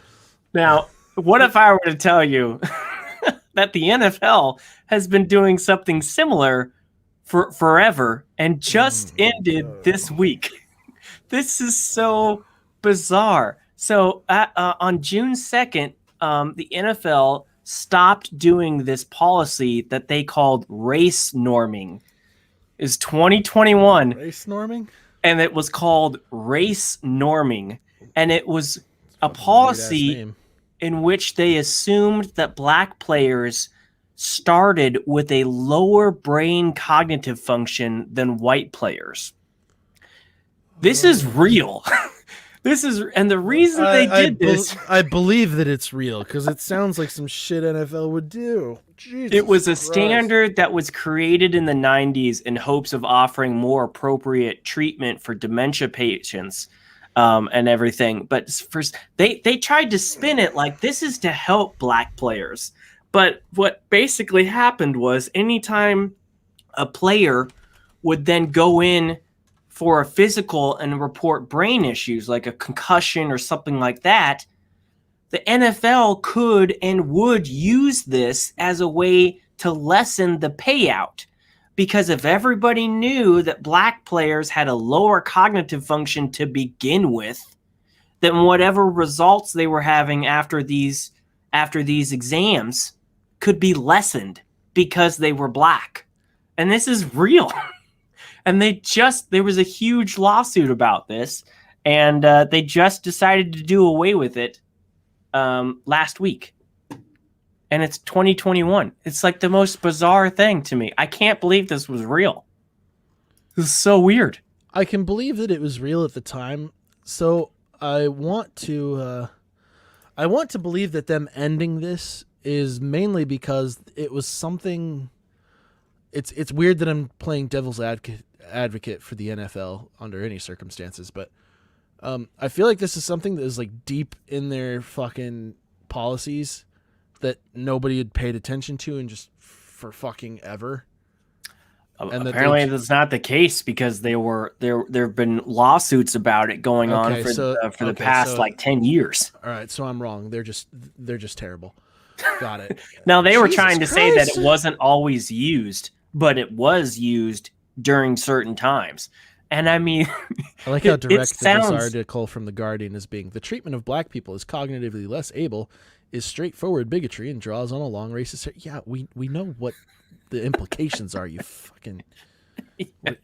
A: Now, what if I were to tell you that the NFL has been doing something similar for forever and just ended this week? This is so bizarre. So on June 2nd, the NFL stopped doing this policy that they called race norming. Is 2021.
B: Race norming?
A: And it was called race norming. And it was a policy in which they assumed that black players started with a lower brain cognitive function than white players. This is real. And the reason they did this...
B: I believe that it's real, because it sounds like some shit NFL would do. Jesus
A: it was a
B: Christ.
A: standard that was created in the 90s in hopes of offering more appropriate treatment for dementia patients and everything. But first, they tried to spin it like this is to help black players. But what basically happened was anytime a player would then go in for a physical and report brain issues like a concussion or something like that, the NFL could and would use this as a way to lessen the payout. Because if everybody knew that black players had a lower cognitive function to begin with, then whatever results they were having after these exams could be lessened because they were black. And this is real. And there was a huge lawsuit about this, and they just decided to do away with it last week. And it's 2021. It's like the most bizarre thing to me. I can't believe this was real. This is so weird.
B: I can believe that it was real at the time. So I want to believe that them ending this is mainly because it was something. It's weird that I'm playing devil's advocate for the NFL under any circumstances, but I feel like this is something that is like deep in their fucking policies that nobody had paid attention to and just for fucking ever.
A: And apparently that's not the case, because there have been lawsuits about it going on for the past like 10 years.
B: All right, so I'm wrong. They're just terrible. Got it.
A: Now they were trying to say that it wasn't always used, but it was used during certain times. And I mean,
B: I like how direct this article from The Guardian is being. The treatment of black people as cognitively less able is straightforward bigotry and draws on a long racist. Yeah, we know what the implications are. You fucking. We're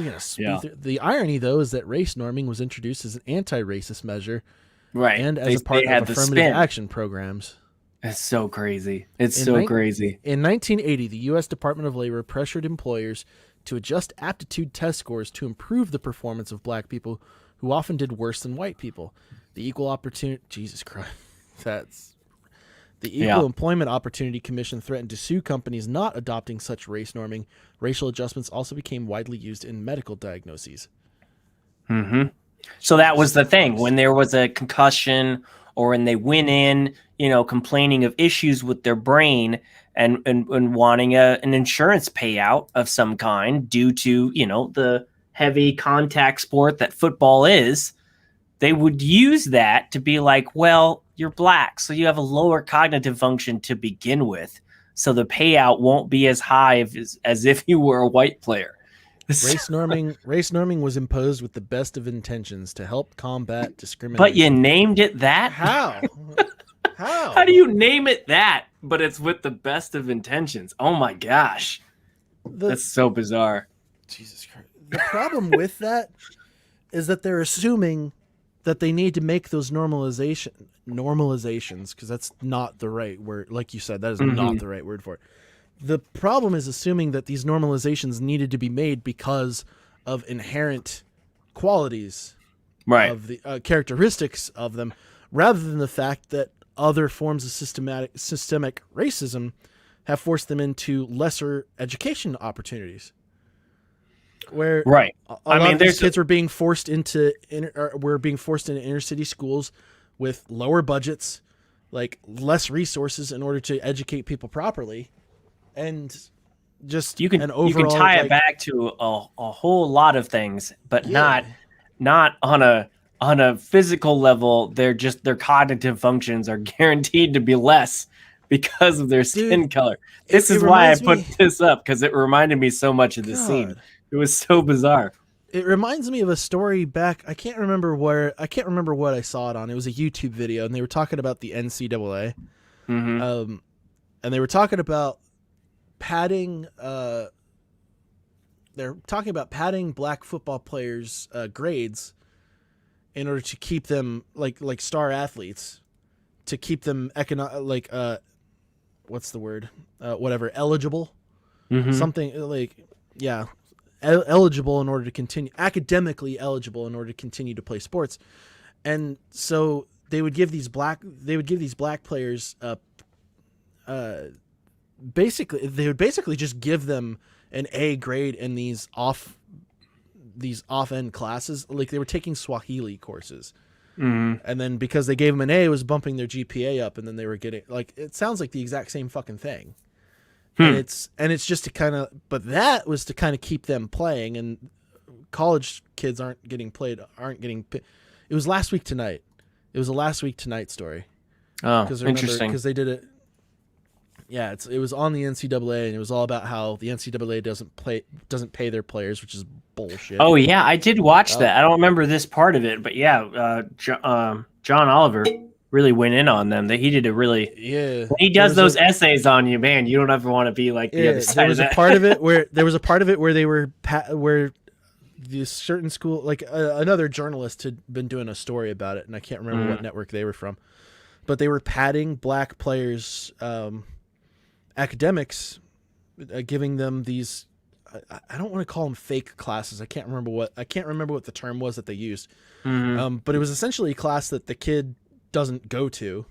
B: gonna speed through. The irony, though, is that race norming was introduced as an anti-racist measure,
A: right?
B: And as a part of affirmative action programs.
A: It's so crazy. It's so crazy.
B: In 1980, the U.S. Department of Labor pressured employers to adjust aptitude test scores to improve the performance of black people who often did worse than white people. The Equal Opportunity, Jesus Christ, that's the Equal Employment Opportunity Commission threatened to sue companies not adopting such race norming. Racial adjustments also became widely used in medical diagnoses.
A: Mm-hmm. So that was the thing. When there was a concussion or when they went in, complaining of issues with their brain and wanting an insurance payout of some kind due to, the heavy contact sport that football is, they would use that to be like, well, you're black, so you have a lower cognitive function to begin with. So the payout won't be as high as if you were a white player.
B: Race norming was imposed with the best of intentions to help combat discrimination.
A: But you named it that?
B: How?
A: How do you name it that, but it's with the best of intentions? Oh my gosh. That's so bizarre.
B: Jesus Christ. The problem with that is that they're assuming that they need to make those normalizations, because that's not the right word. Like you said, that is not the right word for it. The problem is assuming that these normalizations needed to be made because of inherent qualities of the characteristics of them, rather than the fact that other forms of systemic racism have forced them into lesser education opportunities. Where a lot of these kids were being forced into inner city schools with lower budgets, like less resources in order to educate people properly. And just
A: you can tie it back to a whole lot of things, but not on a physical level. Their cognitive functions are guaranteed to be less because of their skin color. This is why I put this up, because it reminded me so much of the scene. It was so bizarre.
B: It reminds me of a story back. I can't remember what I saw it on. It was a YouTube video, and they were talking about the NCAA. And they were talking about padding. They're talking about padding black football players' grades in order to keep them like star athletes, to keep them what's the word? Eligible. Something like eligible in order to continue, academically eligible in order to continue to play sports. And so they would give these black players basically just give them an A grade in these off-end classes. Like they were taking Swahili courses. And then because they gave them an A, it was bumping their GPA up, and then they were getting, it sounds like the exact same fucking thing. And it's just to kind of, but that was to kind of keep them playing, and college kids aren't getting. It was last week tonight. It was a last week tonight story.
A: Oh, interesting.
B: Because they did it. Yeah, it was on the NCAA, and it was all about how the NCAA doesn't pay their players, which is bullshit.
A: Oh yeah, I did watch that. I don't remember this part of it, but yeah, John Oliver really went in on them. That he did a really when he does those essays on you, man. You don't ever want to be like the other side.
B: There was a part of it where they were where this certain school, like another journalist had been doing a story about it, and I can't remember what network they were from, but they were padding black players' academics, giving them these. I don't want to call them fake classes. I can't remember what the term was that they used. But it was essentially a class that the kid doesn't go to.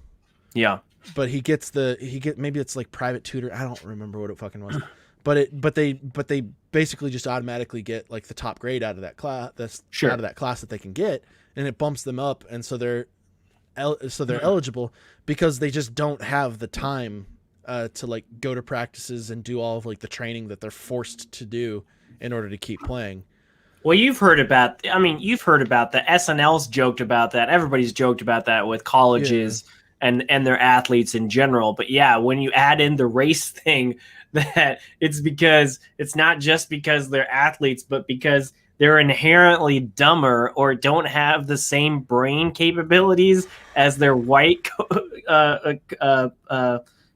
A: Yeah.
B: But maybe it's like private tutor. I don't remember what it fucking was. But they basically just automatically get like the top grade out of that class. That's out of that class that they can get, and it bumps them up, and so they're eligible because they just don't have the time to like go to practices and do all of like the training that they're forced to do in order to keep playing.
A: Well, you've heard about that. SNL's joked about that. Everybody's joked about that with colleges and their athletes in general. But yeah, when you add in the race thing, that it's not just because they're athletes, but because they're inherently dumber or don't have the same brain capabilities as their white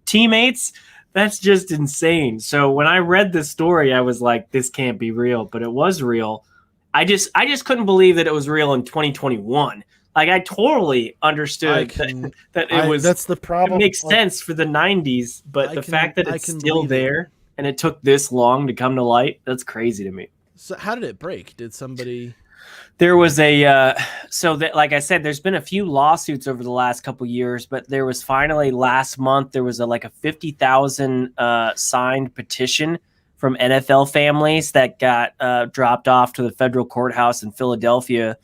A: teammates. That's just insane. So when I read this story, I was like, this can't be real, but it was real. I just couldn't believe that it was real in 2021. Like I totally understood that it was.
B: That's the problem.
A: It makes sense for the 90s, but the fact that it's still there and it took this long to come to light, that's crazy to me.
B: So how did it break? Did somebody?
A: There was a so that, like I said, there's been a few lawsuits over the last couple years, but there was finally last month there was like a 50,000 signed petition from NFL families that got dropped off to the federal courthouse in Philadelphia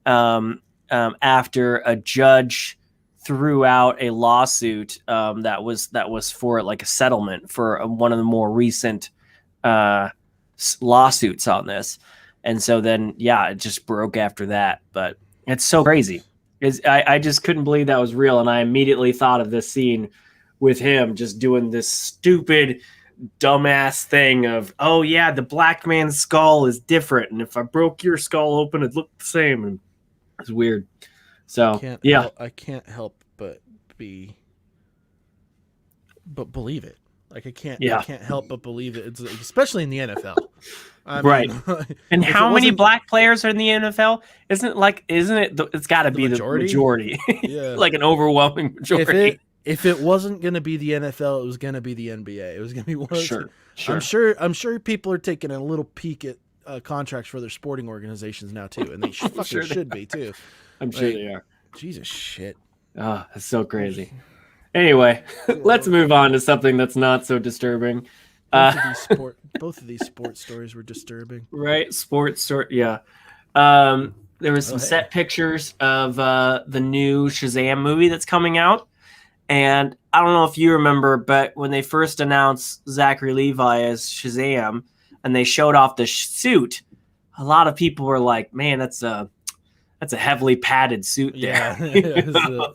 A: after a judge threw out a lawsuit that was for like a settlement for one of the more recent lawsuits on this. And so then, yeah, it just broke after that. But it's so crazy. I just couldn't believe that was real. And I immediately thought of this scene with him just doing this stupid, dumbass thing of, oh, yeah, the black man's skull is different. And if I broke your skull open, it'd look the same. And it's weird. So,
B: I can't help but believe it. Like I can't help but believe it. It's especially in the NFL.
A: Right. And how many black players are in the NFL? Isn't it? It's got to be the majority.
B: Yeah.
A: Like an overwhelming majority.
B: If it wasn't going to be the NFL, it was going to be the NBA. It was going to be one.
A: Sure.
B: I'm sure people are taking a little peek at contracts for their sporting organizations now too, and they should be too.
A: I'm sure they are.
B: Jesus shit.
A: Oh, that's so crazy. Anyway, let's move on to something that's not so disturbing.
B: Both of these sports stories were disturbing.
A: Right, sports story. Yeah. There was some set pictures of the new Shazam movie that's coming out, and I don't know if you remember, but when they first announced Zachary Levi as Shazam, and they showed off the suit, a lot of people were like, "Man, that's a heavily padded suit there."
B: Yeah.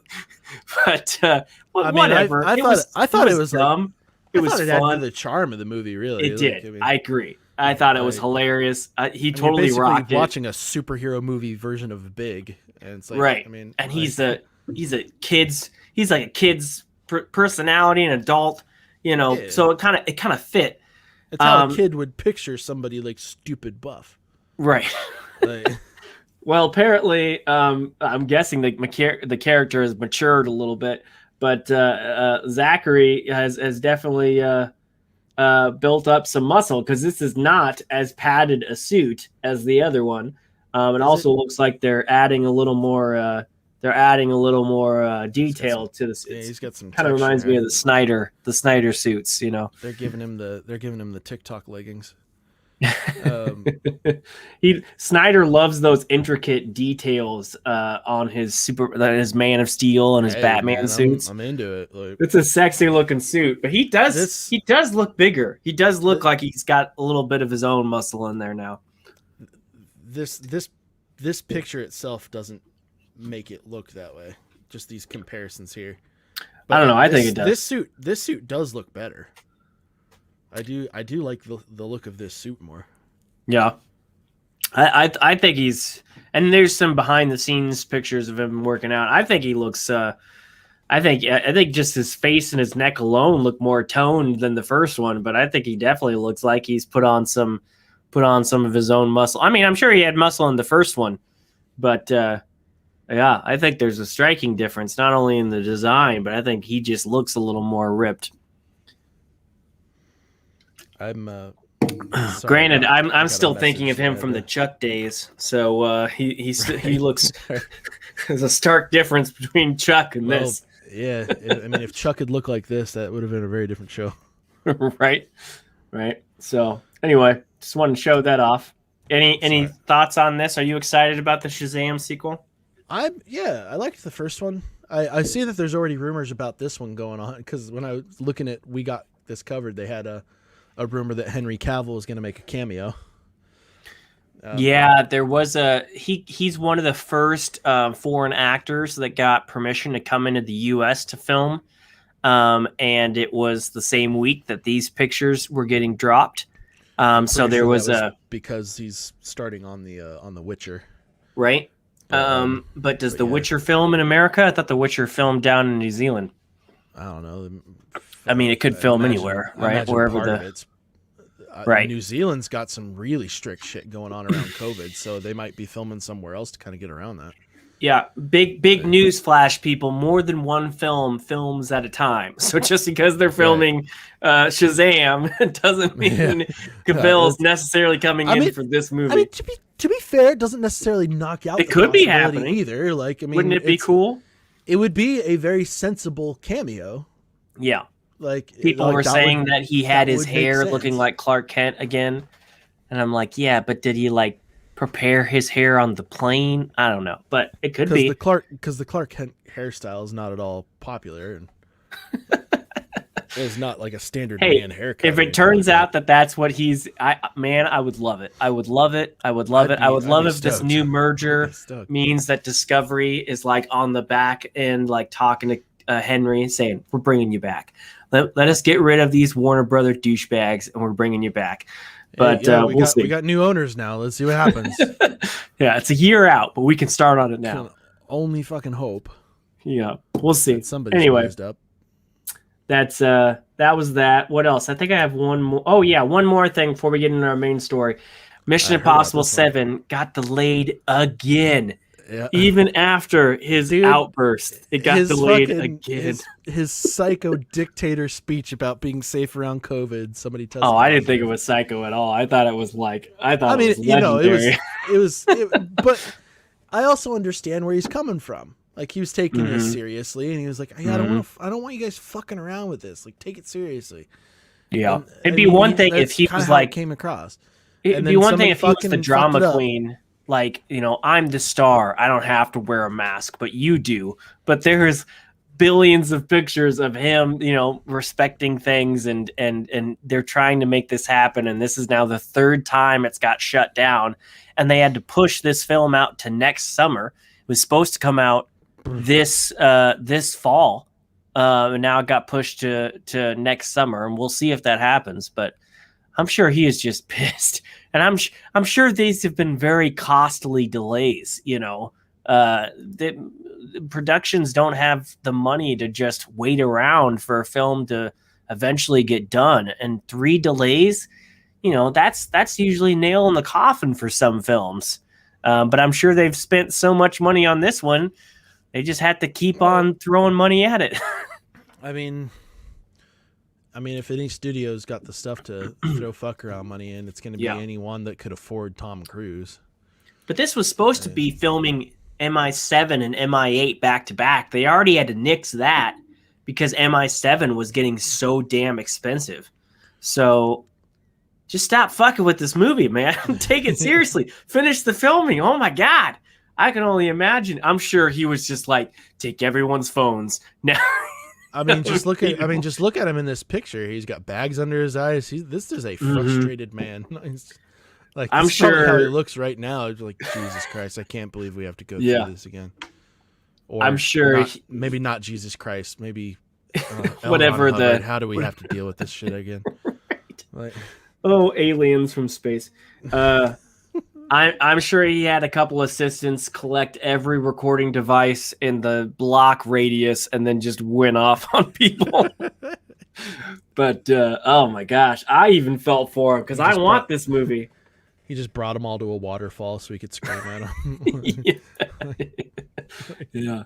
A: But whatever.
B: I thought it was
A: dumb. It was
B: fun.
A: fun.
B: Added the charm of the movie, really.
A: It did. I agree. I thought it was hilarious. He totally rocked it.
B: Watching a superhero movie version of Big, and it's like,
A: right. And he's like a kid's personality, an adult. So it kind of fit.
B: It's how a kid would picture somebody like stupid buff.
A: Right. Well, apparently, I'm guessing the character has matured a little bit, but Zachary has definitely built up some muscle because this is not as padded a suit as the other one. It also looks like they're adding a little more. Detail to the suits.
B: Yeah, he's got some.
A: Kind of reminds me of the Snyder suits.
B: They're giving him the TikTok leggings.
A: Snyder loves those intricate details on his Man of Steel and his Batman suits.
B: I'm into it.
A: It's a sexy looking suit, but he does look bigger. He does look like he's got a little bit of his own muscle in there now.
B: This picture itself doesn't make it look that way. Just these comparisons here. But
A: I don't know. I think it does.
B: This suit does look better. I do like the look of this suit more.
A: Yeah, I think he's, and there's some behind the scenes pictures of him working out. I think he looks. I think just his face and his neck alone look more toned than the first one. But I think he definitely looks like he's put on some of his own muscle. I mean, I'm sure he had muscle in the first one, but yeah, I think there's a striking difference not only in the design, but I think he just looks a little more ripped. Granted, I'm still thinking of him from the Chuck days, so he looks. There's a stark difference between Chuck and this.
B: Yeah, I mean, if Chuck had looked like this, that would have been a very different show.
A: Right. So anyway, just wanted to show that off. Any thoughts on this? Are you excited about the Shazam sequel?
B: I liked the first one. I see that there's already rumors about this one going on because when I was looking at We Got This Covered, they had a rumor that Henry Cavill was going to make a cameo.
A: Yeah, there was he's one of the first foreign actors that got permission to come into the U.S. to film, and it was the same week that these pictures were getting dropped. So there was
B: because he's starting on the Witcher,
A: right? But does The Witcher film in America? I thought The Witcher filmed down in New Zealand.
B: I don't know.
A: I mean, it could film anywhere, right? Wherever right.
B: New Zealand's got some really strict shit going on around COVID, so they might be filming somewhere else to kind of get around that.
A: Yeah, big news flash, people. More than one films at a time. So just because they're filming Shazam doesn't mean Cavill's necessarily coming in for this movie.
B: I mean, to be fair, it doesn't necessarily knock out.
A: It could be happening
B: either. Like, I mean,
A: wouldn't it be cool?
B: It would be a very sensible cameo.
A: Yeah,
B: like
A: people were saying that he had his hair looking like Clark Kent again, and I'm like, yeah, but did he like prepare his hair on the plane? I don't know, but it could be
B: because the Clark Kent hairstyle is not at all popular, and it's not like a standard man haircut.
A: If it turns out that that's what he's, I would love it. I would love it. I would love it. I would love if this new merger means that Discovery is like on the back end, like talking to Henry, saying, "We're bringing you back. Let us get rid of these Warner Brother douchebags, and we're bringing you back." But we'll see.
B: We got new owners now. Let's see what happens.
A: Yeah, it's a year out, but we can start on it now.
B: Can only fucking hope.
A: Yeah, we'll see.
B: Somebody's
A: anyway,
B: raised up.
A: That's that was that. What else? I think I have one more. Oh yeah, one more thing before we get into our main story. Mission Impossible 7 got delayed again. Yeah. Even after his outburst, it got delayed again.
B: His psycho dictator speech about being safe around COVID. Somebody tells.
A: Oh, I didn't think it was psycho at all. I thought it was like it was legendary.
B: It was. But I also understand where he's coming from. Like, he was taking this seriously, and he was like, "I don't want you guys fucking around with this. Like, take it seriously."
A: Yeah, it'd be one thing if he was like
B: came across.
A: It'd be one thing if he was the drama queen. Like, I'm the star. I don't have to wear a mask, but you do. But there's billions of pictures of him, respecting things, and they're trying to make this happen. And this is now the third time it's got shut down, and they had to push this film out to next summer. It was supposed to come out this fall, and now it got pushed to next summer, and we'll see if that happens. But I'm sure he is just pissed, and I'm sure these have been very costly delays. The productions don't have the money to just wait around for a film to eventually get done, and 3 delays, that's usually nail in the coffin for some films. But I'm sure they've spent so much money on this one, they just had to keep on throwing money at it.
B: I mean, if any studio's got the stuff to throw fuck around money in, it's going to be anyone that could afford Tom Cruise.
A: But this was supposed to be filming MI7 and MI8 back to back. They already had to nix that because MI7 was getting so damn expensive. So just stop fucking with this movie, man. Take it seriously. Finish the filming. Oh my God. I can only imagine. I'm sure he was just like, take everyone's phones now.
B: Just look at him in this picture. He's got bags under his eyes. This is a frustrated man. I'm sure how he looks right now. It's like, Jesus Christ, I can't believe we have to go through this again. Or
A: I'm sure
B: maybe not Jesus Christ. Maybe
A: whatever
B: how do we have to deal with this shit again?
A: Right. Aliens from space. I'm sure he had a couple assistants collect every recording device in the block radius and then just went off on people. But, oh my gosh, I even felt for him because I want this movie.
B: He just brought them all to a waterfall so he could scream at them.
A: Yeah.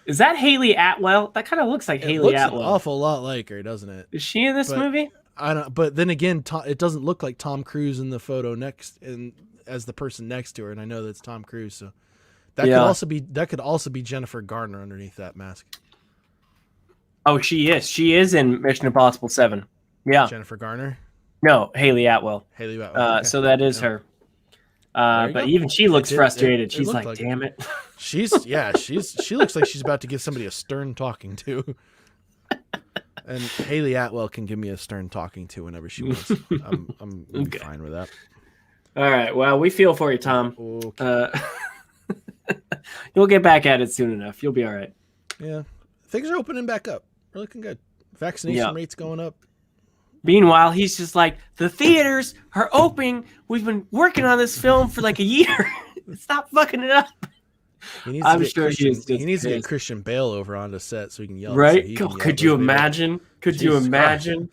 A: Is that Haley Atwell? That kind of looks like Haley Atwell.
B: An awful lot like her, doesn't it?
A: Is she in this movie?
B: I don't. But then again, it doesn't look like Tom Cruise in the photo next as the person next to her, and I know that's Tom Cruise. So that could also be Jennifer Garner underneath that mask.
A: Oh, she is. She is in Mission Impossible 7. Yeah.
B: Jennifer Garner?
A: No, Haley Atwell.
B: Haley Atwell. Okay.
A: So that is her. But even she looks frustrated. She's like, damn it.
B: She looks like she's about to give somebody a stern talking to. And Haley Atwell can give me a stern talking to whenever she wants. I'm okay. Fine with that.
A: All right. Well, we feel for you, Tom.
B: Okay.
A: You'll get back at it soon enough. You'll be all right.
B: Yeah. Things are opening back up. We're looking good. Vaccination rates going up.
A: Meanwhile, he's just like, the theaters are opening. We've been working on this film for like a year. Stop fucking it up.
B: I'm sure he needs to get Christian Bale over onto set so he can yell.
A: Right? Could you imagine? Could you imagine?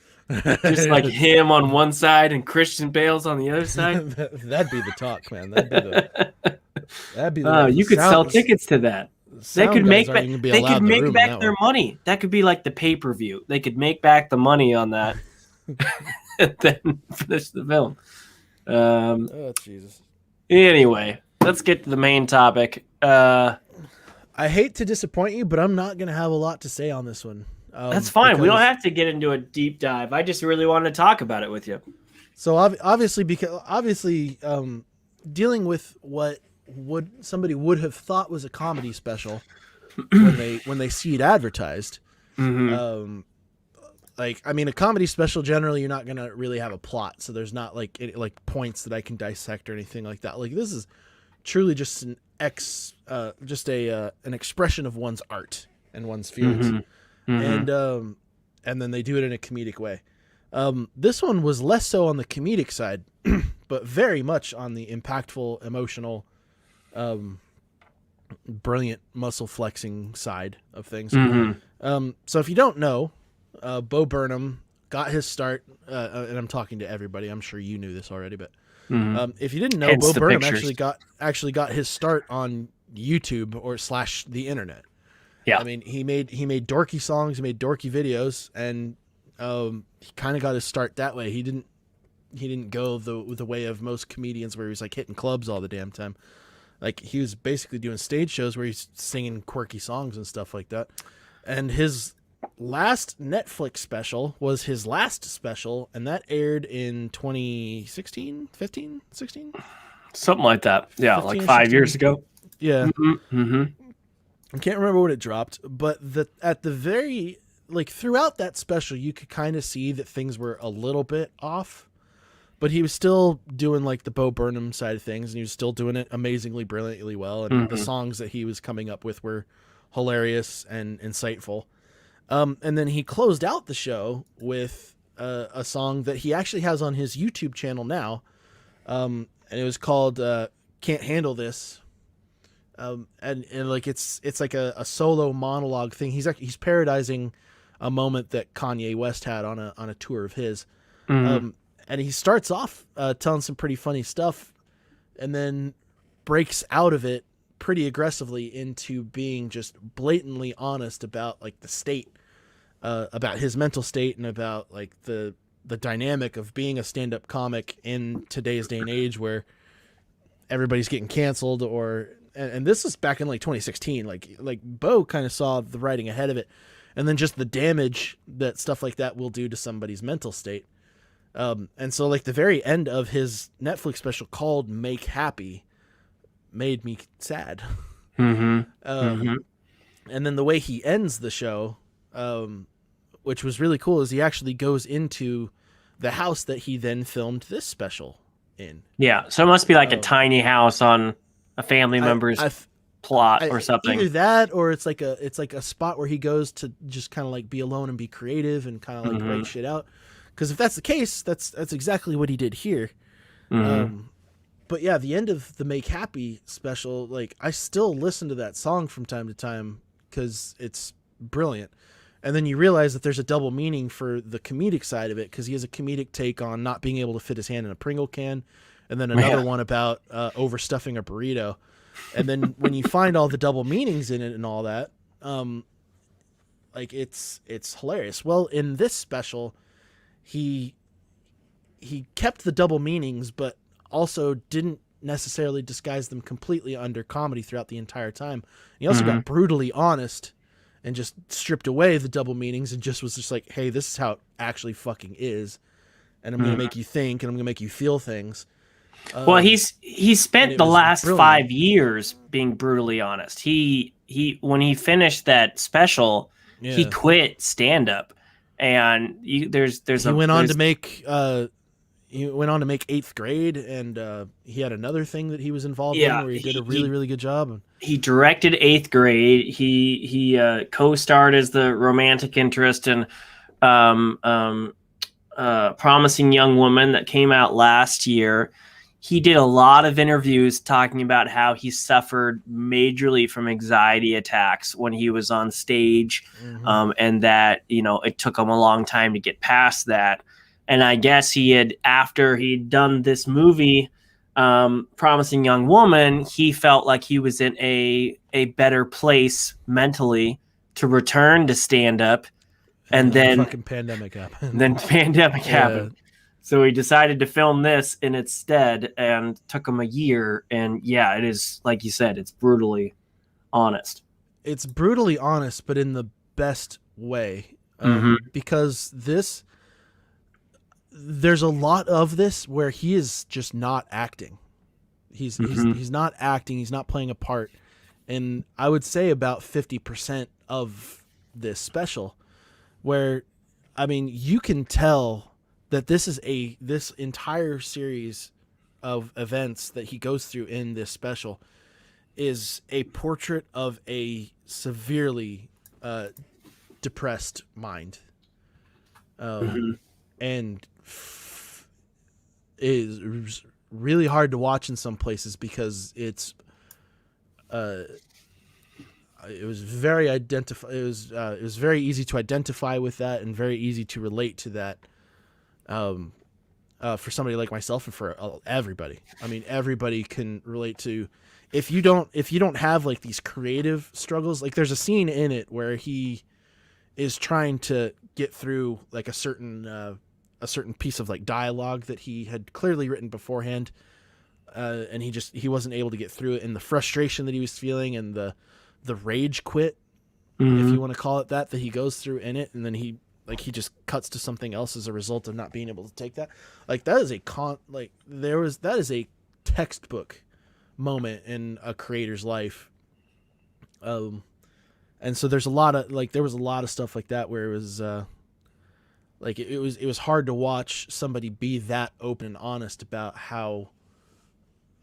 A: Just like him on one side and Christian Bale's on the other side.
B: That'd be the talk, man. That'd be the
A: You could sell tickets to that. They could make back their money. That could be like the pay-per-view. They could make back the money on that and then finish the film.
B: Oh Jesus.
A: Anyway, let's get to the main topic.
B: I hate to disappoint you, but I'm not going to have a lot to say on this one.
A: That's fine. We don't have to get into a deep dive. I just really wanted to talk about it with you.
B: So obviously, dealing with what somebody would have thought was a comedy special when they see it advertised.
A: Mm-hmm.
B: A comedy special, generally you're not going to really have a plot. So there's not like points that I can dissect or anything like that. Like this is truly just an expression of one's art and one's feelings.
A: Mm-hmm. Mm-hmm.
B: And then they do it in a comedic way. This one was less so on the comedic side, but very much on the impactful, emotional, brilliant muscle flexing side of things.
A: Mm-hmm.
B: So if you don't know, Bo Burnham got his start, and I'm talking to everybody. I'm sure you knew this already, but if you didn't know, Bo Burnham actually got his start on YouTube or / the internet.
A: Yeah,
B: I mean, he made dorky songs, he made dorky videos, and he kind of got his start that way. He didn't go the way of most comedians where he was like hitting clubs all the damn time. Like he was basically doing stage shows where he's singing quirky songs and stuff like that. And his last Netflix special was his last special, and that aired in 2016, 15, 16?
A: Something like that. Yeah, like 5 years ago.
B: Yeah.
A: Mm-hmm.
B: I can't remember what it dropped, but at the very, throughout that special, you could kind of see that things were a little bit off, but he was still doing the Bo Burnham side of things, and he was still doing it amazingly, brilliantly well. And the songs that he was coming up with were hilarious and insightful. And then he closed out the show with a song that he actually has on his YouTube channel now. And it was called Can't Handle This. It's like a solo monologue thing. He's parodizing a moment that Kanye West had on a tour of his. And he starts off telling some pretty funny stuff and then breaks out of it pretty aggressively into being just blatantly honest about the state, about his mental state, and about the dynamic of being a stand-up comic in today's day and age where everybody's getting canceled and this was back in 2016. Bo kind of saw the writing ahead of it, and then just the damage that stuff like that will do to somebody's mental state. And so the very end of his Netflix special called Make Happy made me sad. And then the way he ends the show, which was really cool, is he actually goes into the house that he then filmed this special in.
A: Yeah, so it must be a tiny house on a family member's plot or something.
B: Either that, or it's like a spot where he goes to just kind of be alone and be creative and kind of write shit out. Because if that's the case, that's exactly what he did here. But yeah, the end of the Make Happy special, I still listen to that song from time to time because it's brilliant. And then you realize that there's a double meaning for the comedic side of it, because he has a comedic take on not being able to fit his hand in a Pringle can, and then another one about overstuffing a burrito. And then when you find all the double meanings in it and all that, it's hilarious. Well, in this special, he kept the double meanings, but also didn't necessarily disguise them completely under comedy throughout the entire time. He also got brutally honest and just stripped away the double meanings and just was just like, hey, this is how it actually fucking is. And I'm going to make you think, and I'm going to make you feel things.
A: Well, he spent the last 5 years being brutally honest. He when he finished that special, he quit stand up, and he went on to make
B: Eighth Grade, and he had another thing that he was involved in where he did a really good job.
A: He directed Eighth Grade. He co-starred as the romantic interest in Promising Young Woman that came out last year. he did a lot of interviews talking about how he suffered majorly from anxiety attacks when he was on stage, and that, you know, it took him a long time to get past that. And I guess after he'd done this movie, Promising Young Woman, he felt like he was in a better place mentally to return to stand up. And then
B: the fucking pandemic happened.
A: Then pandemic happened. So he decided to film this in its stead, and took him a year. And yeah, it is, like you said, it's brutally honest.
B: It's brutally honest, but in the best way. Because there's a lot of this where he is just not acting. He's not acting. He's not playing a part. And I would say about 50% of this special, where, I mean, you can tell that this entire series of events that he goes through in this special is a portrait of a severely depressed mind, and is really hard to watch in some places because it was very easy to identify with that, and very easy to relate to that, for somebody like myself, and for everybody. I mean, everybody can relate to, if you don't have like these creative struggles. Like, there's a scene in it where he is trying to get through like a certain piece of like dialogue that he had clearly written beforehand, and he wasn't able to get through it, and the frustration that he was feeling, and the rage quit, if you want to call it that he goes through in it, and then he just cuts to something else as a result of not being able to take that. Like, that is that is a textbook moment in a creator's life. And so there was a lot of stuff like that where it was it was hard to watch somebody be that open and honest about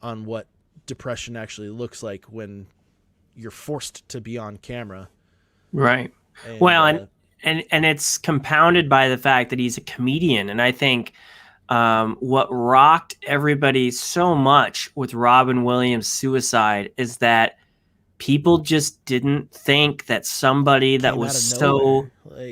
B: what depression actually looks like when you're forced to be on camera.
A: Right. And, and it's compounded by the fact that he's a comedian. And I think what rocked everybody so much with Robin Williams' suicide is that people just didn't think that somebody that was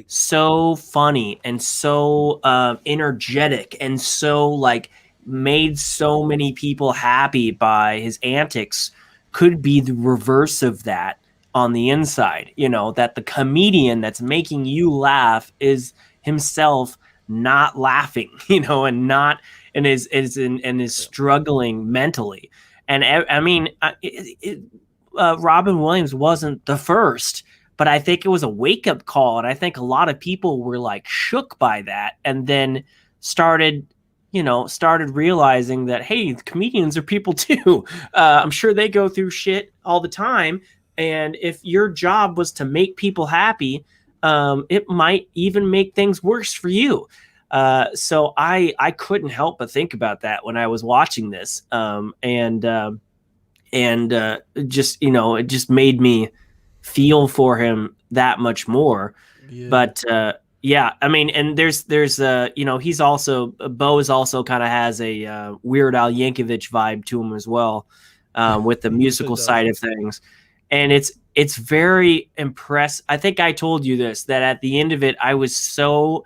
A: so funny and so energetic and so like made so many people happy by his antics could be the reverse of that on the inside. You know, that the comedian that's making you laugh is himself not laughing, you know, and is struggling mentally. And I mean, Robin Williams wasn't the first, but I think it was a wake-up call, and I think a lot of people were like shook by that, and then started realizing that, hey, comedians are people too. I'm sure they go through shit all the time, and if your job was to make people happy, it might even make things worse for you. So I couldn't help but think about that when I was watching this, and just, you know, it just made me feel for him that much more. Yeah. But yeah, I mean, and there's you know, he's also, Bo is also kind of has a Weird Al Yankovic vibe to him as well, with the musical side of things, and it's very impressive. I think I told you this, that at the end of it, I was so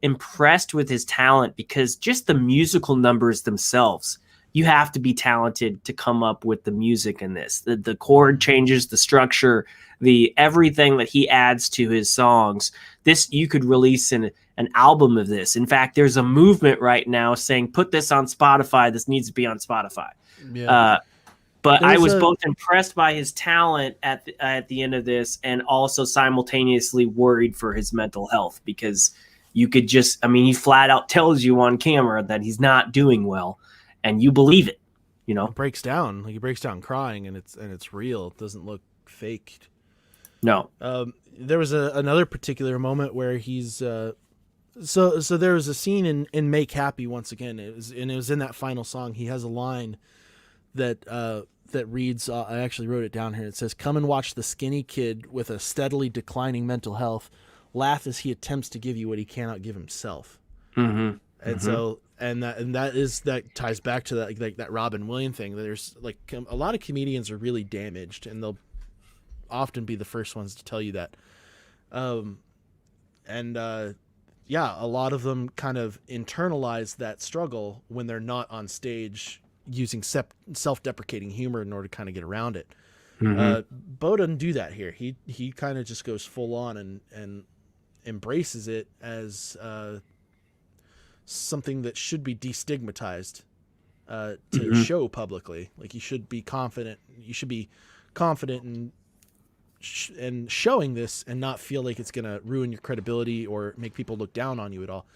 A: impressed with his talent, because just the musical numbers themselves, you have to be talented to come up with the music in this. The chord changes, the structure, the everything that he adds to his songs. This, you could release an album of this. In fact, there's a movement right now saying, put this on Spotify. This needs to be on Spotify. Yeah. But I was both impressed by his talent at the end of this, and also simultaneously worried for his mental health, because you could just, I mean, he flat out tells you on camera that he's not doing well, and you believe it, you know.
B: He breaks down crying, and it's real. It doesn't look faked.
A: No.
B: There was another particular moment where he's so there was a scene in Make Happy once again. It was in that final song. He has a line that reads, I actually wrote it down here. It says, "Come and watch the skinny kid with a steadily declining mental health laugh as he attempts to give you what he cannot give himself." Mm-hmm. And so and that ties back to that, like that Robin Williams thing. There's like a lot of comedians are really damaged, and they'll often be the first ones to tell you that. Yeah, a lot of them kind of internalize that struggle when they're not on stage using self-deprecating humor in order to kind of get around it. Bo doesn't do that here. He kind of just goes full on and embraces it as something that should be destigmatized to show publicly. Like, you should be confident. You should be confident in showing this and not feel like it's going to ruin your credibility or make people look down on you at all.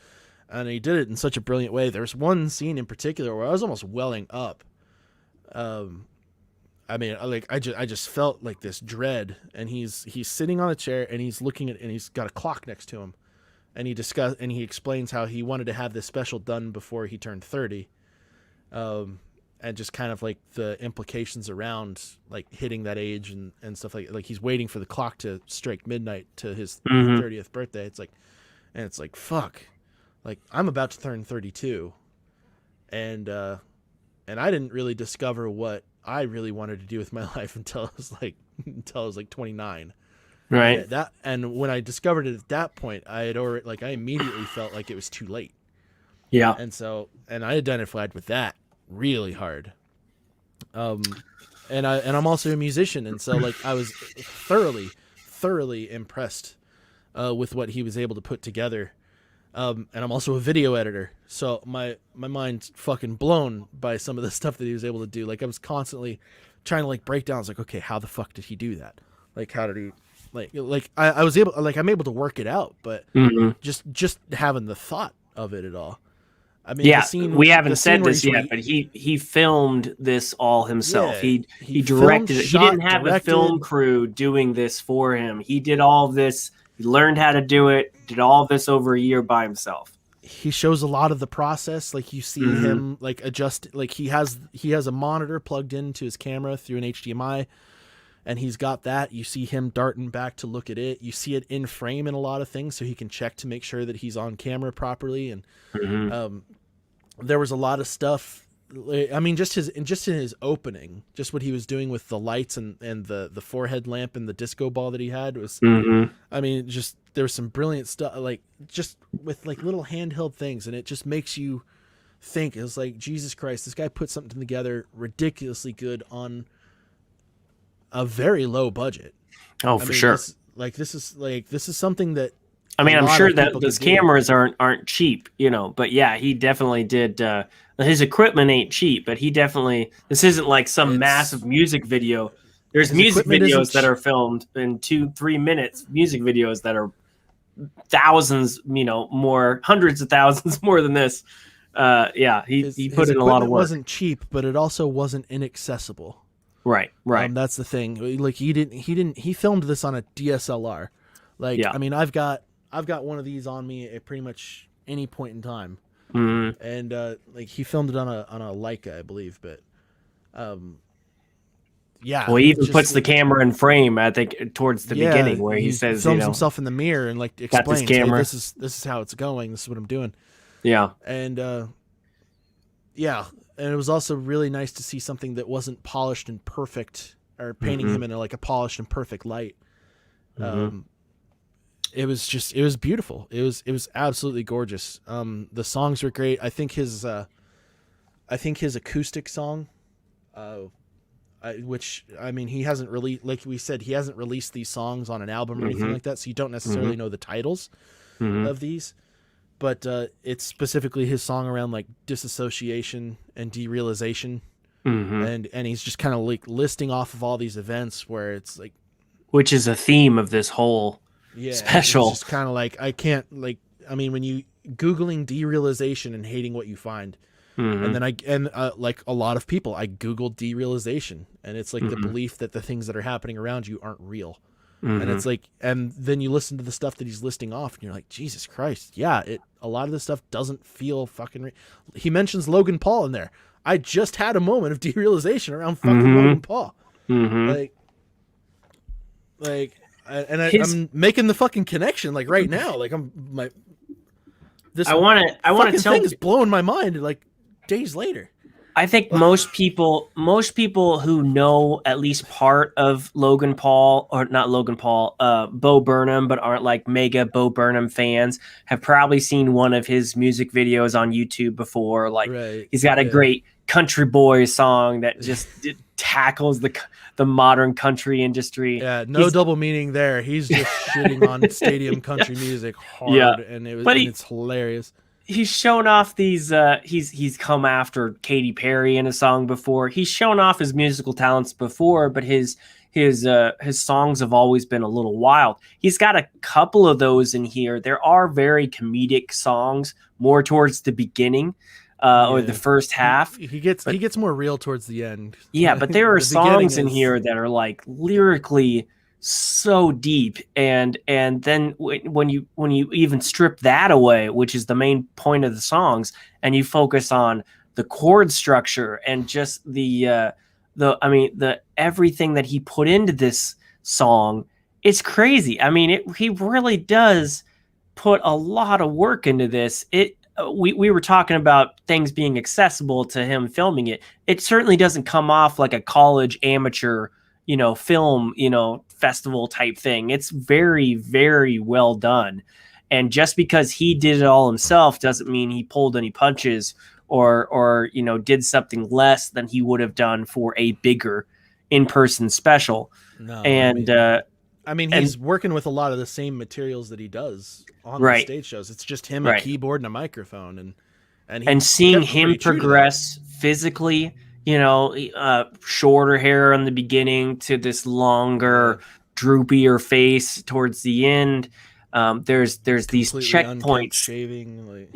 B: And he did it in such a brilliant way. There's one scene in particular where I was almost welling up. I mean, like, I just felt like this dread, and he's sitting on a chair and he's looking at, and he's got a clock next to him, and he explains how he wanted to have this special done before he turned 30. And just kind of like the implications around like hitting that age and stuff like he's waiting for the clock to strike midnight to his 30th birthday. It's like, fuck, like I'm about to turn 32, and I didn't really discover what I really wanted to do with my life until I was like 29.
A: Right.
B: And when I discovered it at that point, I immediately felt like it was too late.
A: Yeah.
B: And I identified with that really hard. And I'm also a musician, and so like I was thoroughly impressed with what he was able to put together. And I'm also a video editor, so my mind's fucking blown by some of the stuff that he was able to do. Like, I was constantly trying to like break down. I was like, okay, how the fuck did he do that? Like, how did he I was able, like, I'm able to work it out, but just having the thought of it at all. I mean,
A: yeah, we haven't said this yet, but he filmed this all himself.
B: Yeah,
A: he directed it. He didn't have the film crew doing this for him. He did all of this. He learned how to do it. Did all of this over a year by himself.
B: He shows a lot of the process. Like, you see him like adjust. Like, he has a monitor plugged into his camera through an HDMI, and he's got that. You see him darting back to look at it. You see it in frame in a lot of things, so he can check to make sure that he's on camera properly. And there was a lot of stuff. I mean, just in his opening, just what he was doing with the lights and the forehead lamp and the disco ball that he had was. I mean, just there was some brilliant stuff, like just with like little handheld things, and it just makes you think. It was like, Jesus Christ, this guy put something together ridiculously good on a very low budget.
A: Oh, for sure.
B: This is something that.
A: I mean, I'm sure that those cameras aren't cheap, but yeah, he definitely did. His equipment ain't cheap, but this isn't like some massive music video. There's music videos that are filmed in 2-3 minutes, music videos that are thousands, more, hundreds of thousands more than this. Yeah, he put in a lot of work. It wasn't
B: cheap, but it also wasn't inaccessible.
A: Right.
B: That's the thing. Like, he filmed this on a DSLR. Like, yeah. I mean, I've got one of these on me at pretty much any point in time. And like, he filmed it on a Leica, I believe, but yeah.
A: Well, he even puts the camera in frame, I think, towards the beginning, where he says,
B: films himself in the mirror and like explains,
A: this camera.
B: Hey, this is how it's going. This is what I'm doing.
A: Yeah.
B: And yeah, and it was also really nice to see something that wasn't polished and perfect, or painting him in a polished and perfect light. It was beautiful. It was absolutely gorgeous. The songs were great. I think his acoustic song, which, I mean, he hasn't really, like we said, he hasn't released these songs on an album or anything like that, so you don't necessarily know the titles of these. But it's specifically his song around like disassociation and derealization, and he's just kind of like listing off of all these events where it's like,
A: which is a theme of this whole special.
B: It's just kind of like, I can't, like, I mean, when you Googling derealization and hating what you find, and then like a lot of people, I Googled derealization, and it's like the belief that the things that are happening around you aren't real. And it's like, and then you listen to the stuff that he's listing off, and you're like, Jesus Christ, yeah, a lot of this stuff doesn't feel fucking real. He mentions Logan Paul in there. I just had a moment of derealization around fucking Logan Paul. I'm making the fucking connection like right now. Like, this
A: I want to tell
B: thing is blowing my mind like days later.
A: I think most people who know at least part of Logan Paul, or not Logan Paul, Bo Burnham, but aren't like mega Bo Burnham fans, have probably seen one of his music videos on YouTube before. Like he's got a great country boy song that just tackles the modern country industry.
B: Yeah, double meaning there. He's just shitting on stadium country music hard, and it's hilarious.
A: He's shown off these. He's come after Katy Perry in a song before. He's shown off his musical talents before, but his songs have always been a little wild. He's got a couple of those in here. There are very comedic songs, more towards the beginning, or the first half.
B: He gets more real towards the end.
A: Yeah, but there are songs in here that are like lyrically so deep, and then when you even strip that away, which is the main point of the songs, and you focus on the chord structure and just the everything that he put into this song, it's crazy. I mean, he really does put a lot of work into this. We were talking about things being accessible to him filming it. It certainly doesn't come off like a college amateur film, festival type thing. It's very, very well done. And just because he did it all himself doesn't mean he pulled any punches or did something less than he would have done for a bigger in-person special.
B: No,
A: and
B: he's working with a lot of the same materials that he does on the stage shows. It's just him, a keyboard and a microphone, and
A: seeing him progress physically, shorter hair in the beginning to this longer, droopier face towards the end. There's these checkpoints.
B: Shaving,